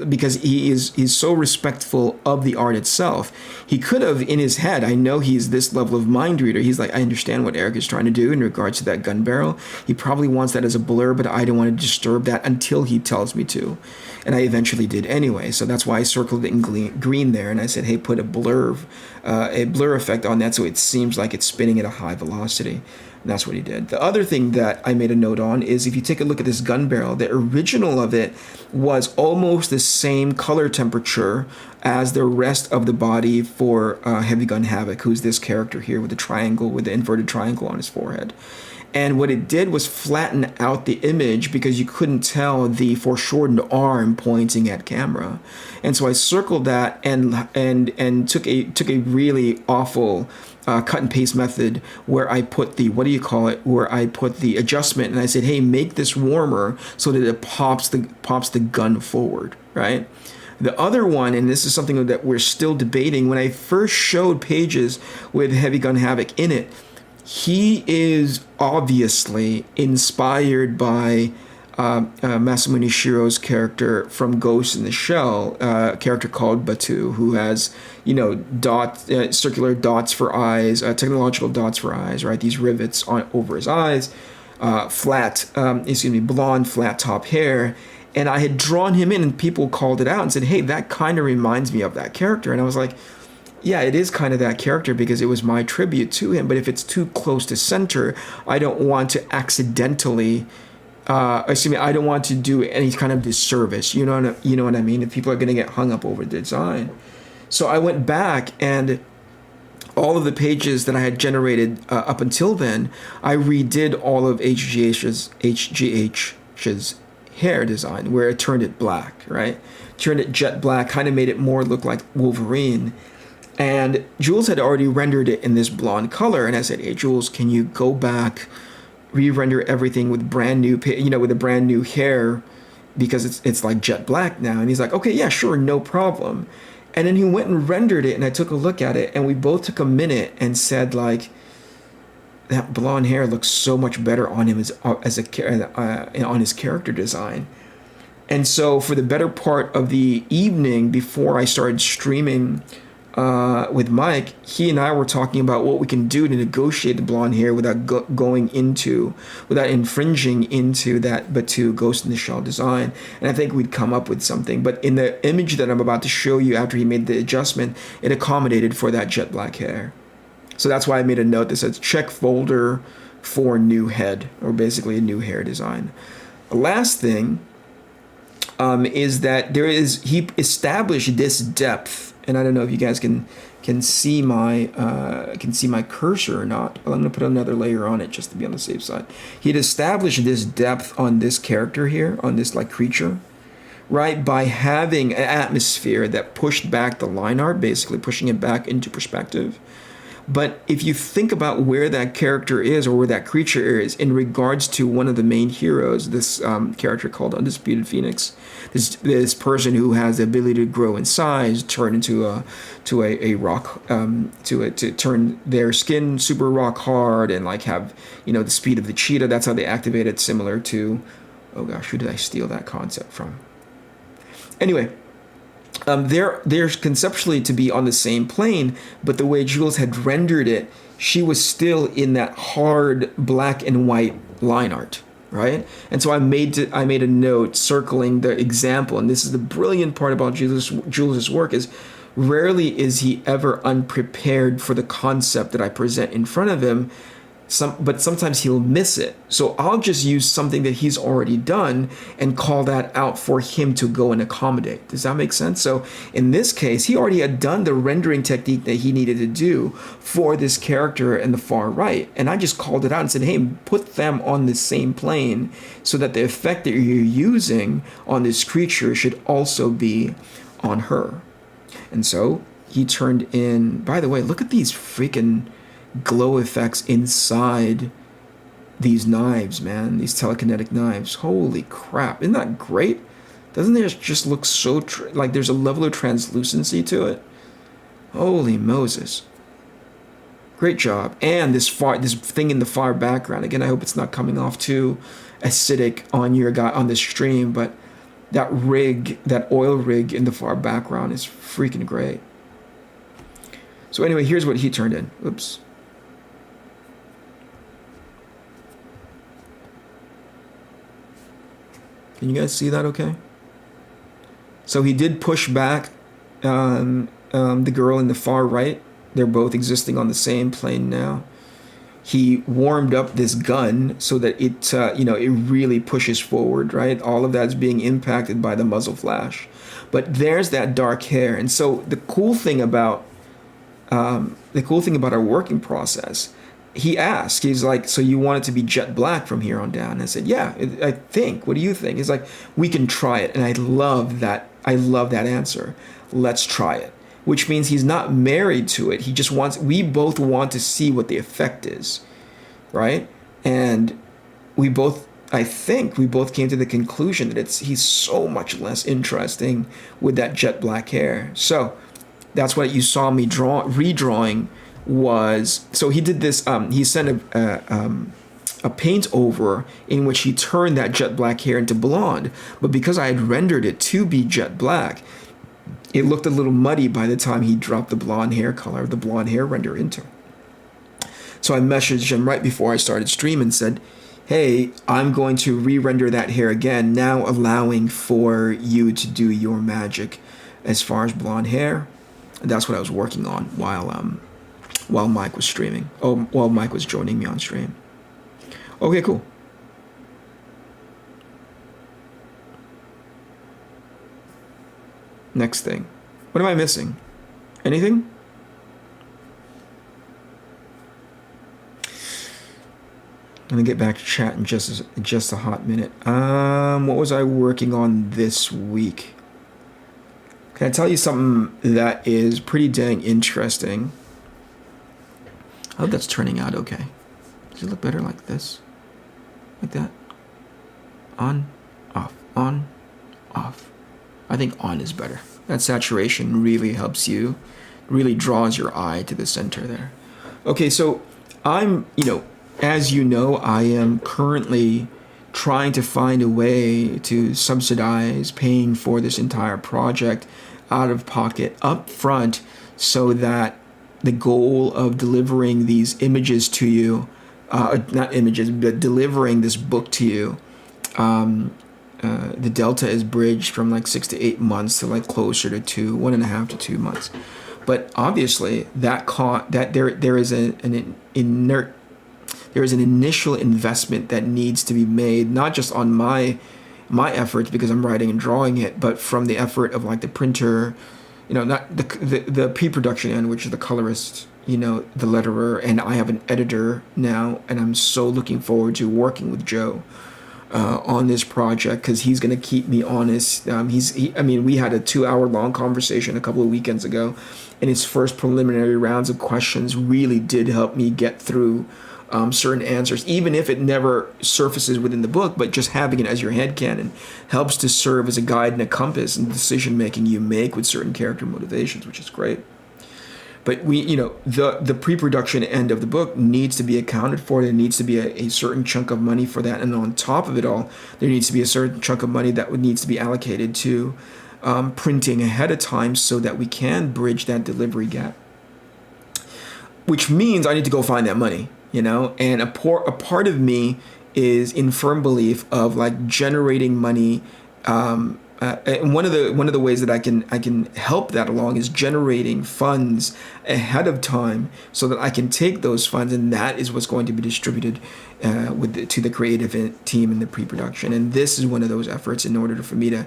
because he's so respectful of the art itself. He could have in his head, I know he's this level of mind reader. He's like, I understand what Eric is trying to do in regards to that gun barrel. He probably wants that as a blur, but I don't want to disturb that until he tells me to. And I eventually did anyway. So that's why I circled it in green there. And I said, hey, put a blur effect on that so it seems like it's spinning at a high velocity. And that's what he did. The other thing that I made a note on is if you take a look at this gun barrel, the original of it was almost the same color temperature as the rest of the body for Heavy Gun Havoc, who's this character here with the triangle, with the inverted triangle on his forehead. And what it did was flatten out the image because you couldn't tell the foreshortened arm pointing at camera. And so I circled that and took a really awful cut and paste method where I put where I put the adjustment and I said, hey, make this warmer so that it pops the gun forward, right? The other one, and this is something that we're still debating, when I first showed pages with Heavy Gun Havoc in it, he is obviously inspired by Masamune Shiro's character from Ghost in the Shell, a character called Batu, who has, circular dots for eyes, technological dots for eyes, right? These rivets over his eyes, blonde, flat top hair. And I had drawn him in and people called it out and said, hey, that kind of reminds me of that character. And I was like, yeah, it is kind of that character because it was my tribute to him. But if it's too close to center, I don't want to accidentally, I don't want to do any kind of disservice. You know what I mean? If people are going to get hung up over the design. So I went back and all of the pages that I had generated up until then, I redid all of HGH's hair design where it turned it black, right? Turned it jet black, kind of made it more look like Wolverine. And Jules had already rendered it in this blonde color. And I said, hey, Jules, can you go back, re-render everything with brand new, with a brand new hair because it's like jet black now. And he's like, okay, yeah, sure, no problem. And then he went and rendered it and I took a look at it and we both took a minute and said like, that blonde hair looks so much better on him on his character design. And so for the better part of the evening before I started streaming with Mike, he and I were talking about what we can do to negotiate the blonde hair without infringing into that Batu Ghost in the Shell design. And I think we'd come up with something. But in the image that I'm about to show you after he made the adjustment, it accommodated for that jet black hair. So that's why I made a note that says check folder for new head, or basically a new hair design. The last thing is that he established this depth. And I don't know if you guys can see my cursor or not, but I'm going to put another layer on it just to be on the safe side. He had established this depth on this character here, on this like creature, right, by having an atmosphere that pushed back the line art, basically pushing it back into perspective. But if you think about where that character is or where that creature is in regards to one of the main heroes, this character called Undisputed Phoenix, this person who has the ability to grow in size, turn into a rock, to turn their skin super rock hard and like have the speed of the cheetah. That's how they activate it. Similar to, oh gosh, who did I steal that concept from? Anyway. They're conceptually to be on the same plane, but the way Jules had rendered it, she was still in that hard black and white line art, right? And so I made a note circling the example, and this is the brilliant part about Jules's work is rarely is he ever unprepared for the concept that I present in front of him. But sometimes he'll miss it. So I'll just use something that he's already done and call that out for him to go and accommodate. Does that make sense? So in this case, he already had done the rendering technique that he needed to do for this character in the far right. And I just called it out and said, hey, put them on the same plane so that the effect that you're using on this creature should also be on her. And so he turned in. By the way, look at these freaking glow effects inside these knives, man. These telekinetic knives. Holy crap. Isn't that great? Doesn't it just look so, like there's a level of translucency to it? Holy Moses. Great job. And this thing in the far background. Again, I hope it's not coming off too acidic on this stream, but that rig, that oil rig in the far background is freaking great. So anyway, here's what he turned in. Oops. Can you guys see that okay? So he did push back the girl in the far right. They're both existing on the same plane now. He warmed up this gun so that it really pushes forward, right? All of that's being impacted by the muzzle flash. But there's that dark hair. And so the cool thing about our working process, he asked, he's like, so you want it to be jet black from here on down? And I said, yeah, I think. What do you think? He's like, we can try it. And I love that answer. Let's try it. Which means he's not married to it. He just we both want to see what the effect is, right? And I think we both came to the conclusion that he's so much less interesting with that jet black hair. So that's what you saw me redrawing was, so he did this, he sent a paint over in which he turned that jet black hair into blonde. But because I had rendered it to be jet black, it looked a little muddy by the time he dropped the blonde hair color, the blonde hair render into. So I messaged him right before I started stream and said, hey, I'm going to re-render that hair again, now allowing for you to do your magic as far as blonde hair. And that's what I was working on while Mike was streaming. While Mike was joining me on stream. Okay, cool. Next thing. What am I missing? Anything? Let me get back to chat in just a hot minute. What was I working on this week? Can I tell you something that is pretty dang interesting? I hope that's turning out okay. Does it look better like this? Like that? On, off, on, off. I think on is better. That saturation really helps you, really draws your eye to the center there. Okay, so I'm, as you know, I am currently trying to find a way to subsidize paying for this entire project out of pocket up front so that the goal of delivering these images to you, not images, but delivering this book to you, the delta is bridged from like 6 to 8 months to like closer to 1.5 to 2 months. But obviously that there is an initial investment that needs to be made, not just on my efforts because I'm writing and drawing it, but from the effort of like the printer, not the pre-production end, which is the colorist, the letterer, and I have an editor now, and I'm so looking forward to working with Joe on this project because he's going to keep me honest. We had a 2-hour-long conversation a couple of weekends ago, and his first preliminary rounds of questions really did help me get through certain answers, even if it never surfaces within the book, but just having it as your headcanon helps to serve as a guide and a compass in the decision making you make with certain character motivations, which is great. But the pre-production end of the book needs to be accounted for. There needs to be a certain chunk of money for that, and on top of it all, there needs to be a certain chunk of money that needs to be allocated to printing ahead of time so that we can bridge that delivery gap. Which means I need to go find that money. And a part of me is in firm belief of like generating money. And one of the ways that I can help that along is generating funds ahead of time so that I can take those funds, and that is what's going to be distributed to the creative team in the pre-production. And this is one of those efforts in order for me to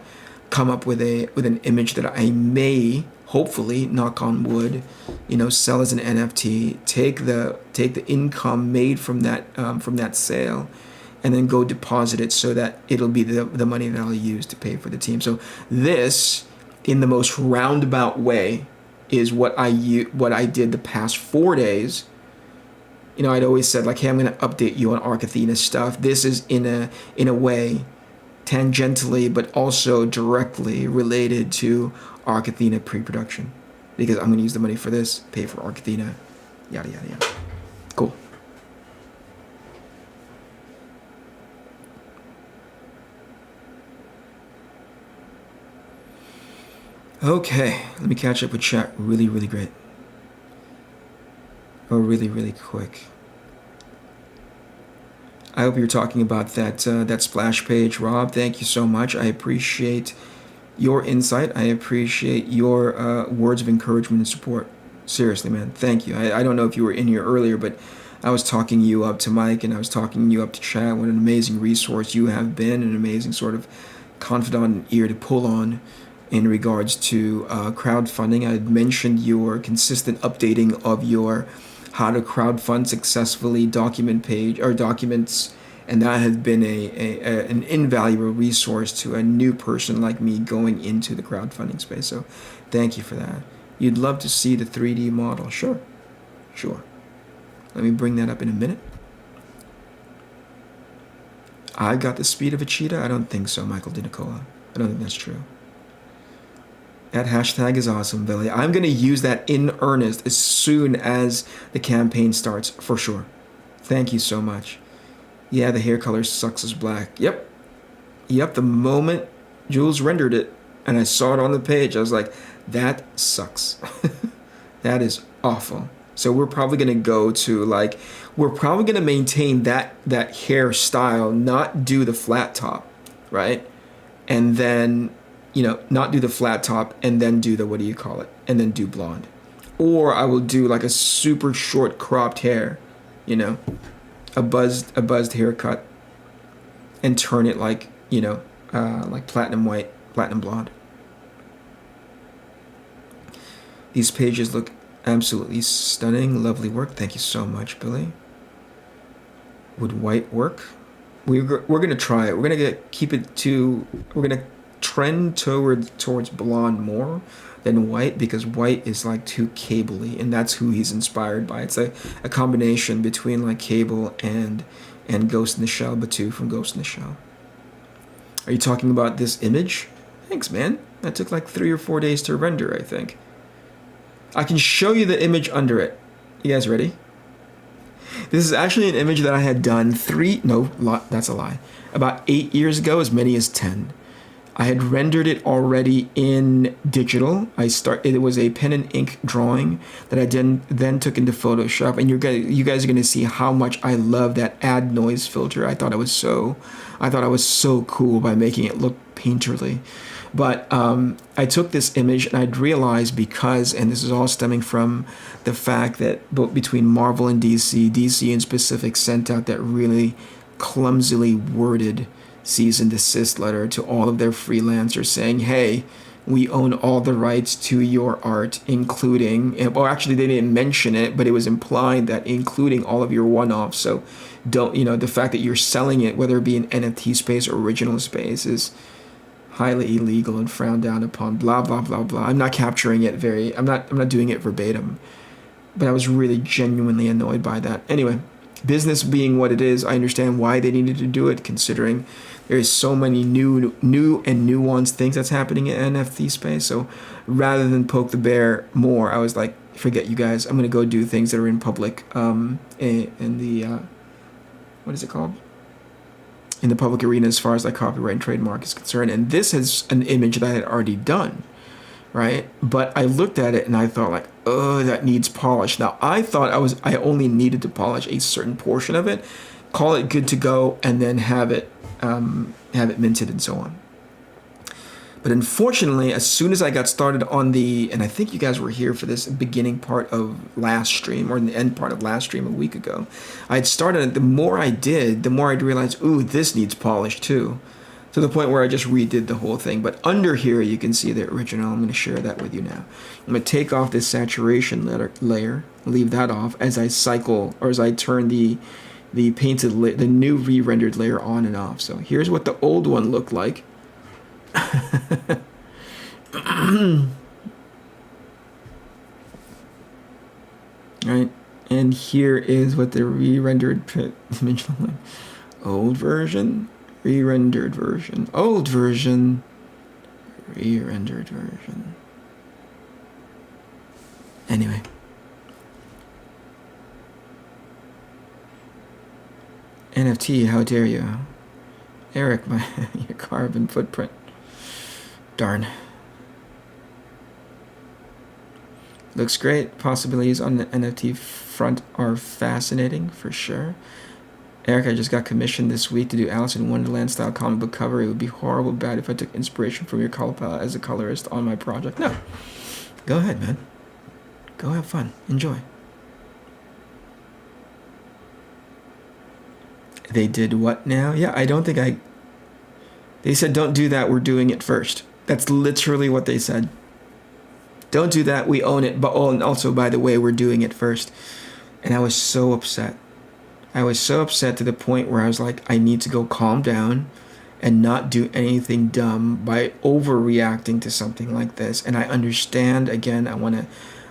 come up with an image that I may, hopefully, knock on wood, sell as an NFT, take the income made from that sale, and then go deposit it so that it'll be the money that I'll use to pay for the team. So this, in the most roundabout way, is what I did the past 4 days. You know, I'd always said like, hey, I'm going to update you on ARC Athena stuff. This is in a way tangentially, but also directly related to ARC Athena pre-production, because I'm going to use the money for this, pay for ARC Athena, yada, yada, yada. Cool. Okay, let me catch up with chat really, really great. Or really, really quick. I hope you're talking about that splash page, Rob. Thank you so much. I appreciate your insight. I appreciate your words of encouragement and support. Seriously, man. Thank you. I don't know if you were in here earlier, but I was talking you up to Mike and I was talking you up to chat. What an amazing resource you have been, an amazing sort of confidant and ear to pull on in regards to crowdfunding. I had mentioned your consistent updating of your how to crowdfund successfully documents, and that has been an invaluable resource to a new person like me going into the crowdfunding space. So thank you for that. You'd love to see the 3D model. Sure. Let me bring that up in a minute. I got the speed of a cheetah? I don't think so, Michael DiNicola. I don't think that's true. That hashtag is awesome, Billy. I'm going to use that in earnest as soon as the campaign starts, for sure. Thank you so much. Yeah, the hair color sucks as black. Yep, the moment Jules rendered it and I saw it on the page, I was like, that sucks. That is awful. So we're probably going to go to we're probably going to maintain that hairstyle, not do the flat top, right? And then, not do the flat top and then do the, and then do blonde. Or I will do like a super short cropped hair, a buzzed haircut and turn it like platinum white, platinum blonde. These pages look absolutely stunning. Lovely work. Thank you so much, Billy. Would white work? We're going to try it. We're going to trend towards blonde more than white, because white is like too cable-y, and that's who he's inspired by. It's a combination between like Cable and Ghost in the Shell, Batu from Ghost in the Shell. Are you talking about this image? Thanks, man. That took like 3 or 4 days to render, I think. I can show you the image under it. You guys ready? This is actually an image that I had done that's a lie. About 8 years ago, as many as 10. I had rendered it already in digital. It was a pen and ink drawing that I then took into Photoshop, and you guys are going to see how much I love that add noise filter. I thought I was so cool by making it look painterly. But I took this image and I'd realized, and this is all stemming from the fact that between Marvel and DC in specific sent out that really clumsily worded cease and desist letter to all of their freelancers saying, hey, we own all the rights to your art, including, well, actually they didn't mention it, but it was implied that including all of your one-offs. So the fact that you're selling it, whether it be in NFT space or original space, is highly illegal and frowned down upon, blah, blah, blah, blah. I'm not capturing it I'm not doing it verbatim, but I was really genuinely annoyed by that. Anyway, business being what it is, I understand why they needed to do it, considering there's so many new and nuanced things that's happening in NFT space. So rather than poke the bear more, I was like, forget you guys. I'm going to go do things that are in public, in the, what is it called? In the public arena as far as like copyright and trademark is concerned. And this is an image that I had already done, right? But I looked at it and I thought like, oh, that needs polish. Now I thought I only needed to polish a certain portion of it, call it good to go, and then have it minted and so on. But unfortunately, as soon as I got started on and I think you guys were here for this beginning part of last stream, or the end part of last stream a week ago, I had started, the more I did, the more I'd realize, ooh, this needs polish too. To the point where I just redid the whole thing. But under here, you can see the original. I'm going to share that with you now. I'm going to take off this saturation layer, leave that off as I turn the painted, the new re-rendered layer on and off. So here's what the old one looked like. here is what the re-rendered image looked like. Old version, re-rendered version, old version, re-rendered version. Anyway. NFT, how dare you? Eric, your carbon footprint. Darn. Looks great. Possibilities on the NFT front are fascinating, for sure. Eric, I just got commissioned this week to do Alice in Wonderland style comic book cover. It would be horrible bad if I took inspiration from your color palette as a colorist on my project. No. Go ahead, man. Go have fun. Enjoy. They did what now? Yeah, I don't think I... They said, don't do that, we're doing it first. That's literally what they said. Don't do that, we own it. But and also, by the way, we're doing it first. And I was so upset. I was so upset to the point where I was like, I need to go calm down and not do anything dumb by overreacting to something like this. And I understand, again, I want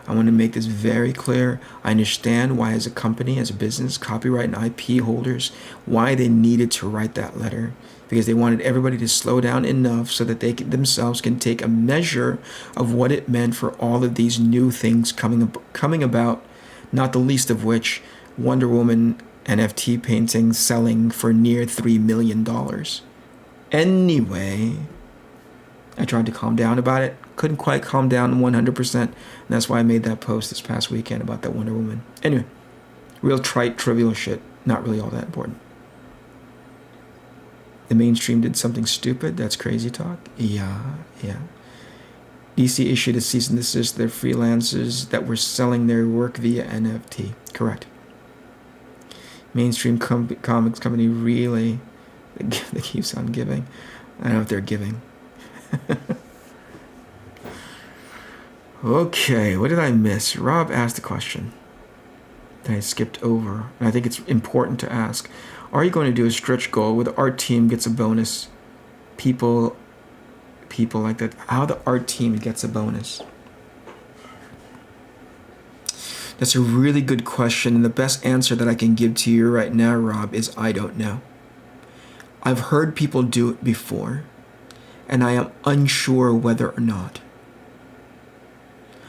to make this very clear. I understand why, as a company, as a business, copyright and IP holders, why they needed to write that letter. Because they wanted everybody to slow down enough so that they themselves can take a measure of what it meant for all of these new things coming about, not the least of which Wonder Woman NFT painting selling for near $3 million. Anyway, I tried to calm down about it. Couldn't quite calm down 100%. And that's why I made that post this past weekend about that Wonder Woman. Anyway, real trite, trivial shit. Not really all that important. The mainstream did something stupid. That's crazy talk. Yeah. DC issued a cease and desist to their freelancers that were selling their work via NFT. Correct. Mainstream comics company really that keeps on giving. I don't know if they're giving. Okay, what did I miss? Rob asked a question that I skipped over, and I think it's important to ask. Are you going to do a stretch goal where the art team gets a bonus? People like that. How the art team gets a bonus? That's a really good question, and the best answer that I can give to you right now, Rob, is I don't know. I've heard people do it before, and I am unsure whether or not.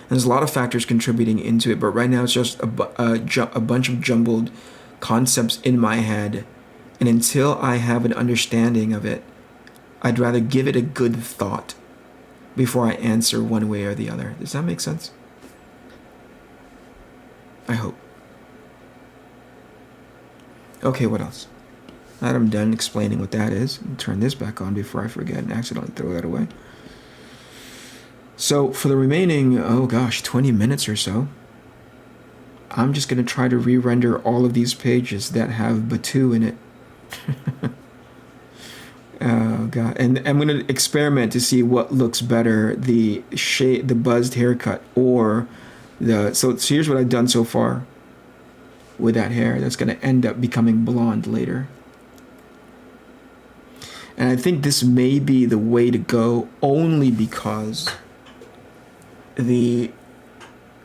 There's a lot of factors contributing into it, but right now it's just a bunch of jumbled concepts in my head. And until I have an understanding of it, I'd rather give it a good thought before I answer one way or the other. Does that make sense? I hope. Okay, what else? Now that I'm done explaining what that is, I'll turn this back on before I forget and accidentally throw that away. So for the remaining, 20 minutes or so, I'm just going to try to re-render all of these pages that have Batu in it. Oh god. And I'm going to experiment to see what looks better, the buzzed haircut or so here's what I've done so far with that hair that's going to end up becoming blonde later. And I think this may be the way to go, only because the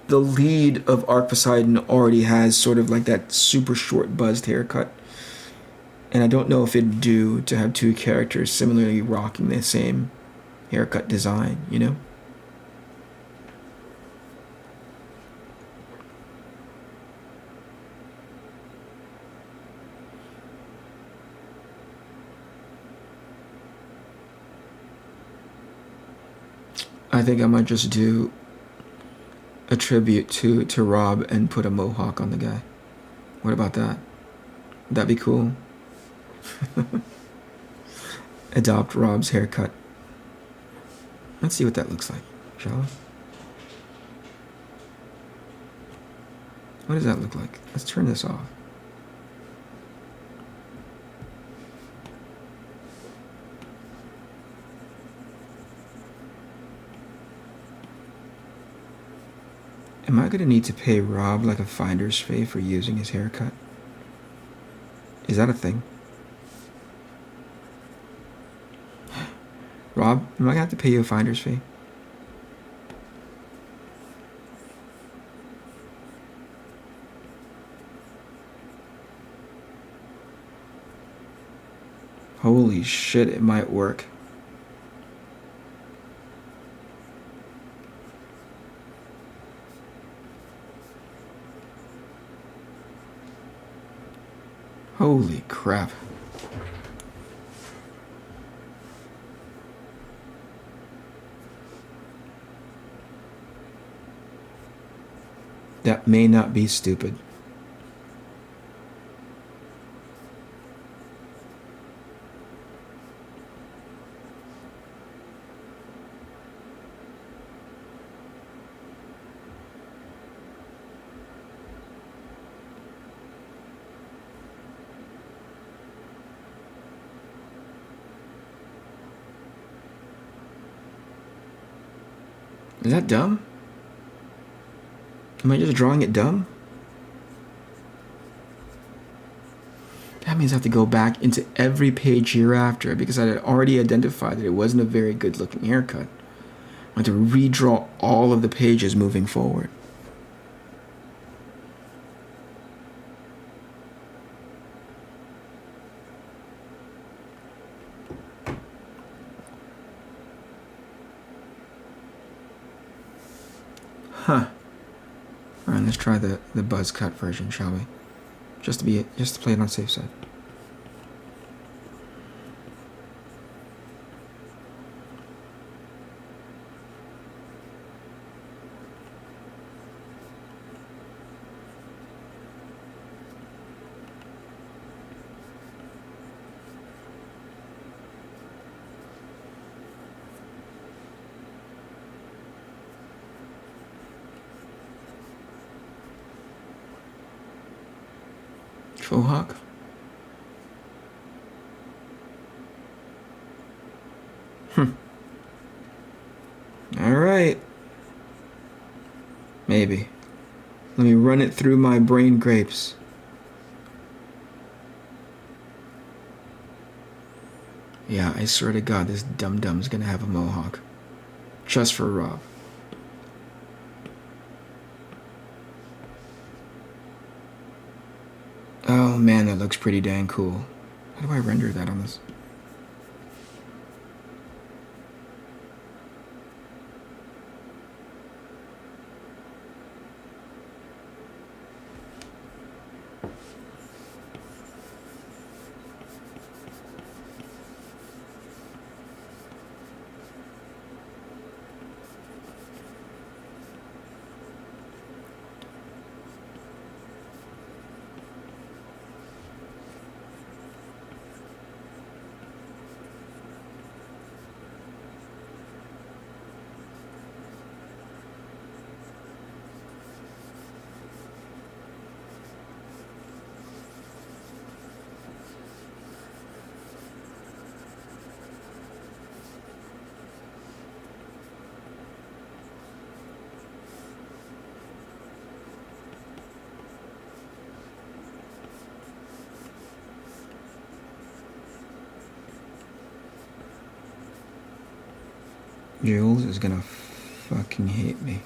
lead of Arc Poseidon already has sort of like that super short buzzed haircut. And I don't know if it'd do to have two characters similarly rocking the same haircut design, you know? I think I might just do a tribute to Rob and put a mohawk on the guy. What about that? Would that be cool? Adopt Rob's haircut. Let's see what that looks like, shall we? What does that look like? Let's turn this off. Am I going to need to pay Rob like a finder's fee for using his haircut? Is that a thing? Rob, am I going to have to pay you a finder's fee? Holy shit, it might work. Holy crap. That may not be stupid. Is that dumb? Am I just drawing it dumb? That means I have to go back into every page hereafter because I had already identified that it wasn't a very good looking haircut. I have to redraw all of the pages moving forward. Huh. Alright, let's try the buzz cut version, shall we? Just to play it on the safe side. Faux hawk. Alright. Maybe. Let me run it through my brain grapes. Yeah, I swear to God, this dum-dum's gonna have a mohawk. Just for Rob. Oh man, that looks pretty dang cool. How do I render that on this? Jules is gonna fucking hate me.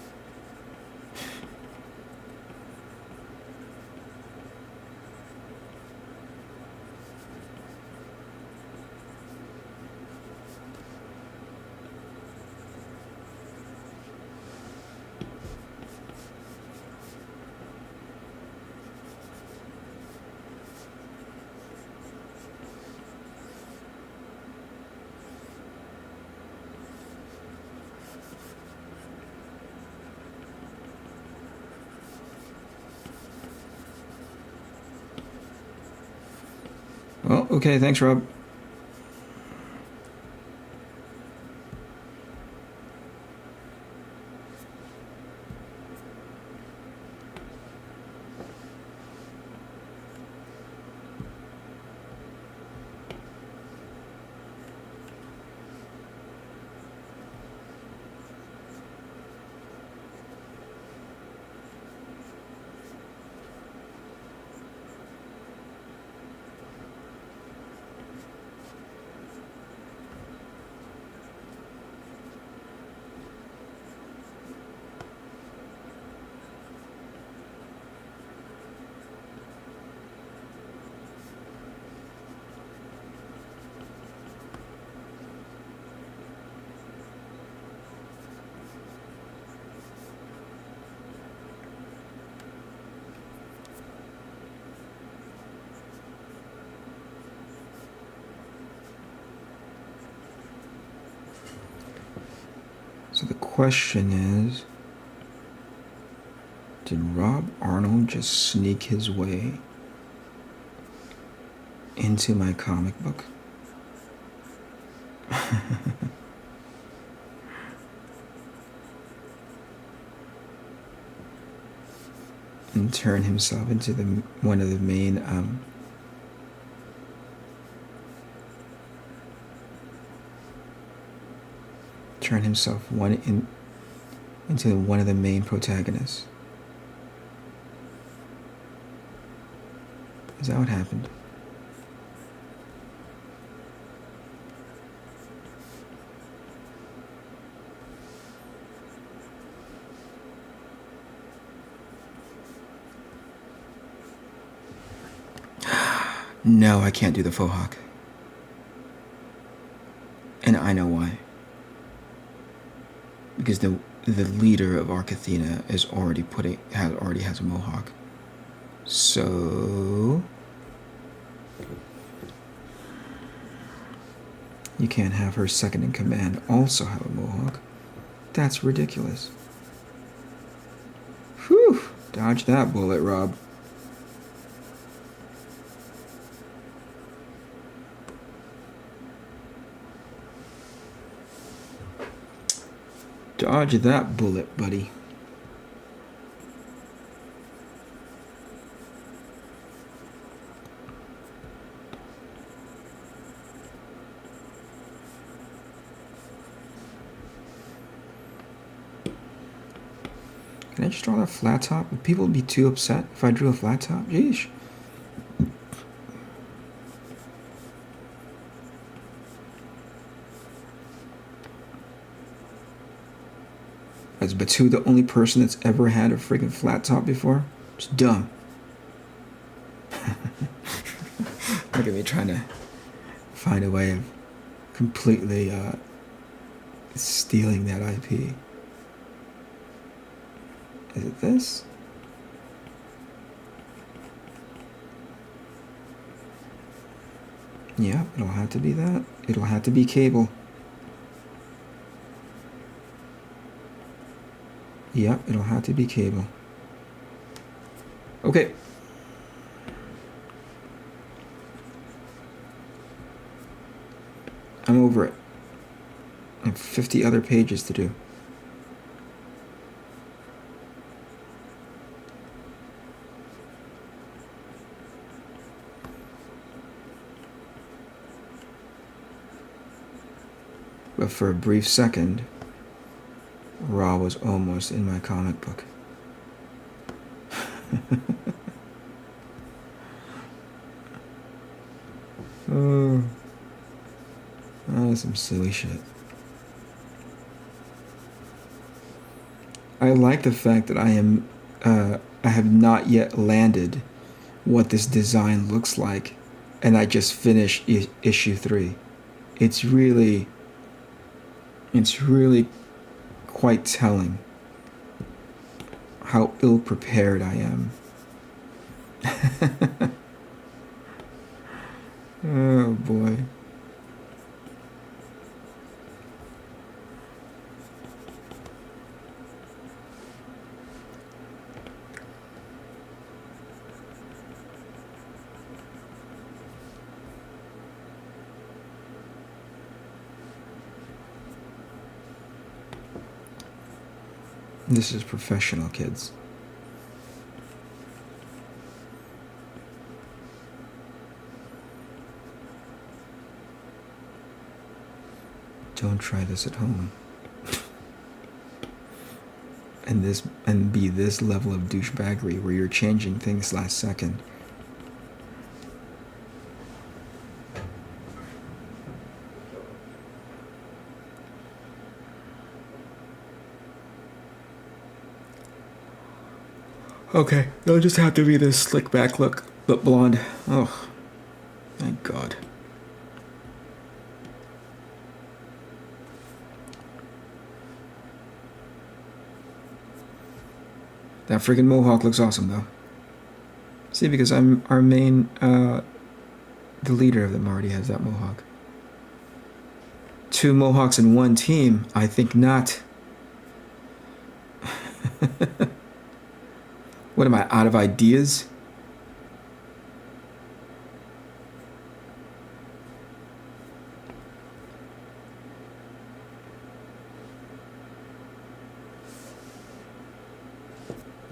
Well, okay, thanks, Rob. the question is, did Rob Arnold just sneak his way into my comic book? And turn himself into one of the main turn himself into one of the main protagonists. Is that what happened? No, I can't do the faux hawk. And I know why. Because the leader of ARC Athena is already has a mohawk. So you can't have her second in command also have a mohawk. That's ridiculous. Whew! Dodge that bullet, Rob. Dodge that bullet, buddy. Can I just draw that flat top? Would people be too upset if I drew a flat top? Yeesh. Is Batu the only person that's ever had a freaking flat top before? It's dumb. Look at me trying to find a way of completely stealing that IP. Is it this? Yeah, it'll have to be that. It'll have to be cable. Yep, it'll have to be cable. Okay. I'm over it. I have 50 other pages to do. But for a brief second, Raw was almost in my comic book. Oh, some silly shit. I like the fact that I have not yet landed what this design looks like, and I just finished issue 3. It's really quite telling how ill-prepared I am. Oh boy. This is professional, kids. Don't try this at home. and be this level of douchebaggery where you're changing things last second. Okay, it'll just have to be this slick back look, but blonde. Oh, thank God. That freaking mohawk looks awesome, though. See, because I'm our main, the leader of them already has that mohawk. 2 mohawks in one team? I think not. What am I, out of ideas?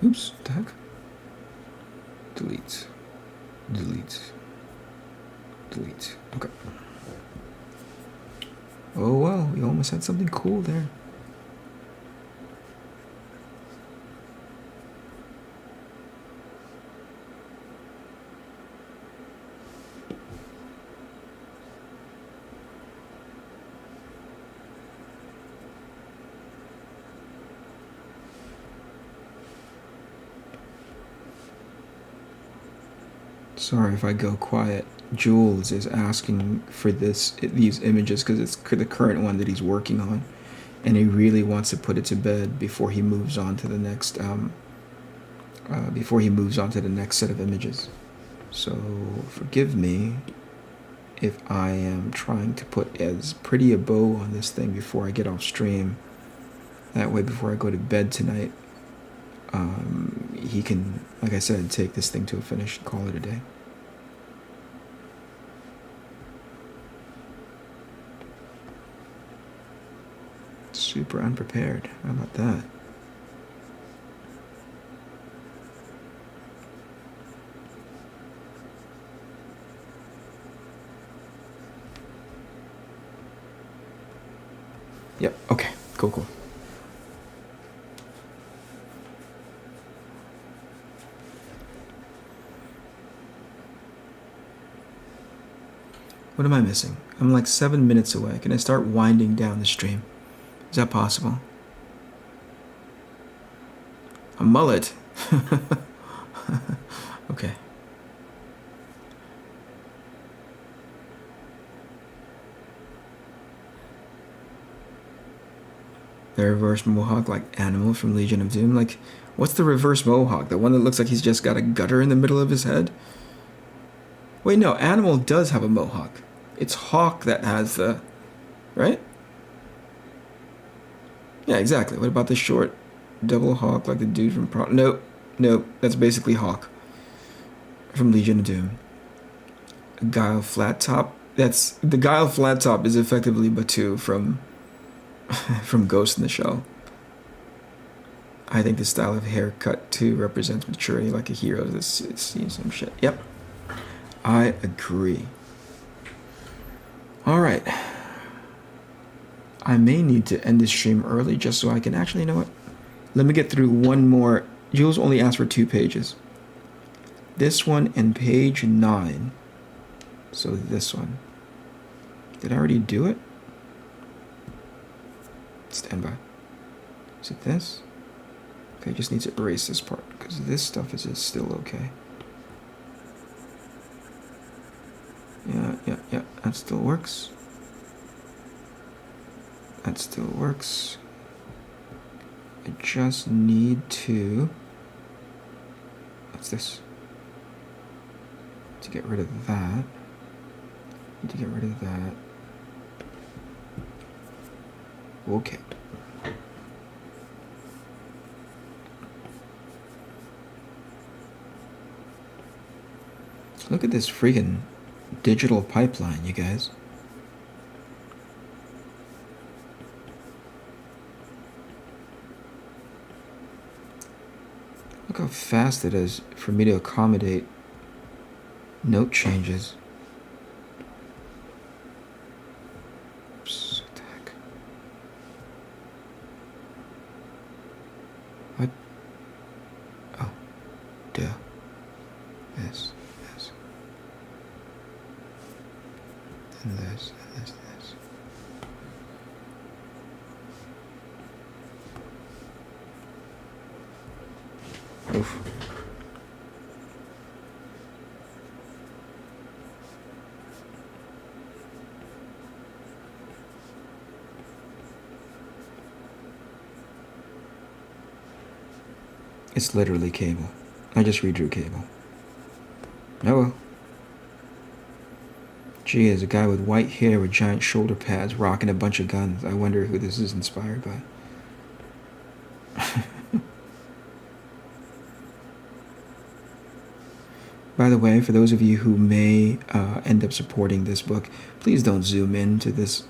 Oops, what the heck? Delete. Delete. Delete. Okay. Oh well, we almost had something cool there. Sorry if I go quiet. Jules is asking for these images because it's the current one that he's working on, and he really wants to put it to bed before he moves on to the next set of images. So forgive me if I am trying to put as pretty a bow on this thing before I get off stream. That way, before I go to bed tonight, he can, like I said, take this thing to a finish and call it a day. Super unprepared. How about that? Yep, okay, cool. What am I missing? I'm like 7 minutes away. Can I start winding down the stream? Is that possible? A mullet. Okay. The reverse mohawk, like Animal from Legion of Doom. Like, what's the reverse mohawk? The one that looks like he's just got a gutter in the middle of his head? Wait, no, Animal does have a mohawk. It's Hawk that has the... Right? Yeah, exactly. What about the short double hawk like the dude from Nope. That's basically Hawk from Legion of Doom. Guile Flat Top. The Guile Flat Top is effectively Batu from Ghost in the Shell. I think the style of haircut too represents maturity, like a hero that's seen some shit. Yep. I agree. Alright. I may need to end this stream early just so I can actually, you know what? Let me get through one more. Jules only asked for 2 pages. This one and page 9. So this one. Did I already do it? Stand by. Is it this? Okay, I just need to erase this part because this stuff is still okay. Yeah. That still works. That still works. I just need to... What's this? To get rid of that. Need to get rid of that. Okay. Look at this freaking digital pipeline, you guys. Look how fast it is for me to accommodate note changes. Oops, what the heck? What? Oh, duh. This. And this. Oof. It's literally cable. I just redrew cable. Oh well. Gee, there's a guy with white hair with giant shoulder pads rocking a bunch of guns. I wonder who this is inspired by. By the way, for those of you who may end up supporting this book, please don't zoom in to this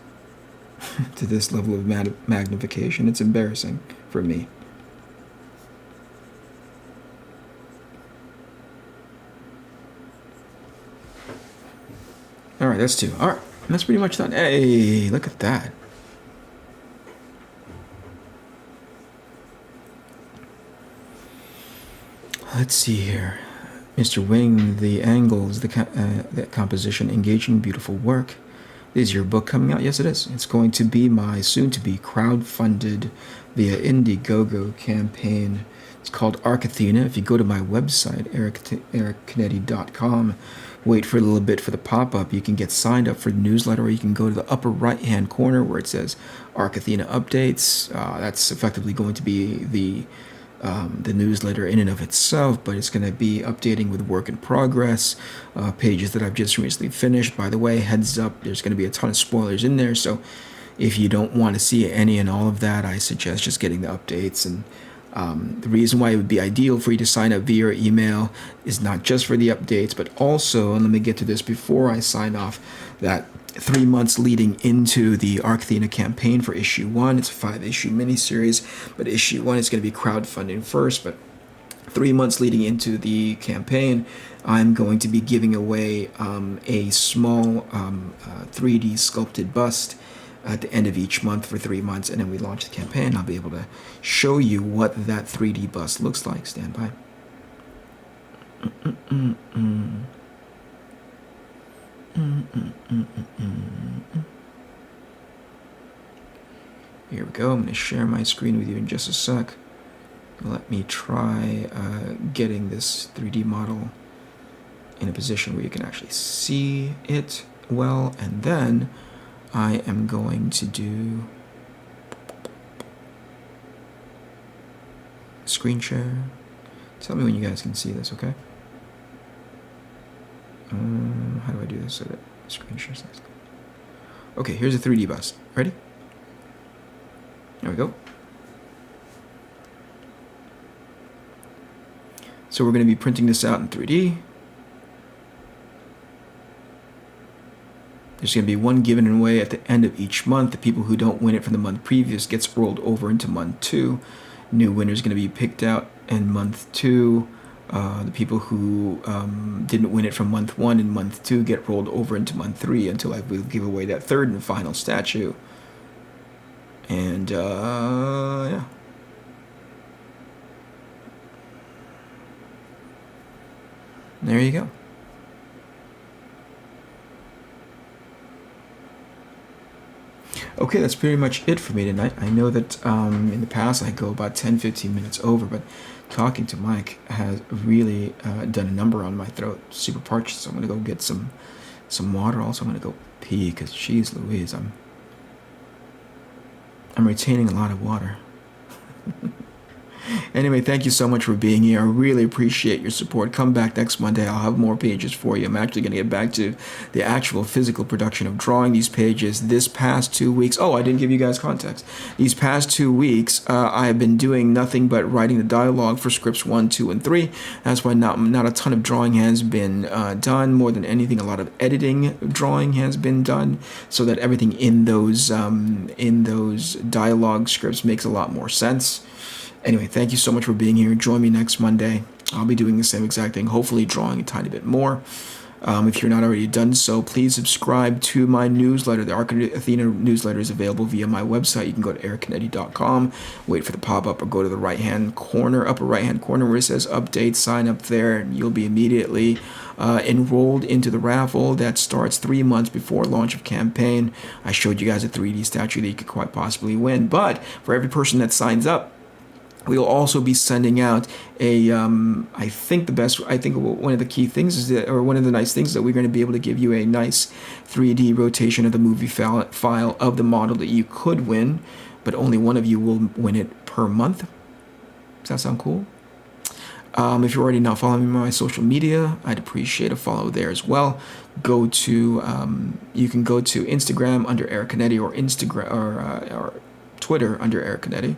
to this level of magnification. It's embarrassing for me. All right, that's 2. All right, that's pretty much done. Hey, look at that. Let's see here. Mr. Wing, the angles, the composition, engaging, beautiful work. Is your book coming out? Yes, it is. It's going to be my soon-to-be crowdfunded via Indiegogo campaign. It's called ARC ATHENA. If you go to my website, ericcanetti.com, wait for a little bit for the pop-up. You can get signed up for the newsletter, or you can go to the upper right-hand corner where it says ARC ATHENA updates. That's effectively going to be the newsletter in and of itself, but it's going to be updating with work in progress, pages that I've just recently finished. By the way, heads up, there's going to be a ton of spoilers in there, so if you don't want to see any and all of that, I suggest just getting the updates. And the reason why it would be ideal for you to sign up via email is not just for the updates, but also, and let me get to this before I sign off, that 3 months leading into the ARC ATHENA campaign for issue 1. It's a 5-issue miniseries, but issue 1 is going to be crowdfunding first. But 3 months leading into the campaign, I'm going to be giving away a small 3D sculpted bust at the end of each month for 3 months, and then we launch the campaign. I'll be able to show you what that 3D bust looks like. Stand by. Here we go. I'm going to share my screen with you in just a sec. Let me try getting this 3D model in a position where you can actually see it well, and then I am going to do screen share. Tell me when you guys can see this, okay? How do I do this so that screen share size? Okay, here's a 3D bust. Ready? There we go. So we're going to be printing this out in 3D. There's going to be one given away at the end of each month. The people who don't win it from the month previous gets rolled over into month 2. New winner is going to be picked out in month 2. The people who didn't win it from month 1 and month 2 get rolled over into month 3 until I will give away that third and final statue. And yeah. There you go. Okay, that's pretty much it for me tonight. I know that in the past I go about 10-15 minutes over, but talking to Mike has really done a number on my throat. Super parched, so I'm going to go get some water. Also, I'm going to go pee because, geez Louise, I'm retaining a lot of water. Anyway, thank you so much for being here. I really appreciate your support. Come back next Monday. I'll have more pages for you. I'm actually going to get back to the actual physical production of drawing these pages. This past 2 weeks, oh, I didn't give you guys context. These past 2 weeks, I have been doing nothing but writing the dialogue for scripts 1, 2, and 3. That's why not a ton of drawing has been done. More than anything, a lot of editing drawing has been done, so that everything in those dialogue scripts makes a lot more sense. Anyway, thank you so much for being here. Join me next Monday. I'll be doing the same exact thing, hopefully drawing a tiny bit more. If you're not already done so, please subscribe to my newsletter. The ARC ATHENA newsletter is available via my website. You can go to ericcanetti.com, wait for the pop-up, or go to the upper right-hand corner where it says update, sign up there, and you'll be immediately enrolled into the raffle that starts 3 months before launch of campaign. I showed you guys a 3D statue that you could quite possibly win, but for every person that signs up, we'll also be sending out a, I think one of the key things is that, or one of the nice things is that we're going to be able to give you a nice 3D rotation of the movie file of the model that you could win, but only one of you will win it per month. Does that sound cool? If you're already not following me on my social media, I'd appreciate a follow there as well. You can go to Instagram under Eric Canetti, or or Twitter under Eric Canetti.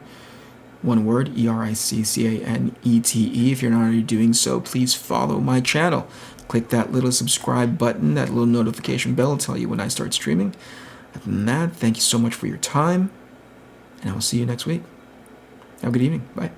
One word, ERICCANETE. If you're not already doing so, please follow my channel. Click that little subscribe button, that little notification bell will tell you when I start streaming. Other than that, thank you so much for your time, and I will see you next week. Have a good evening. Bye.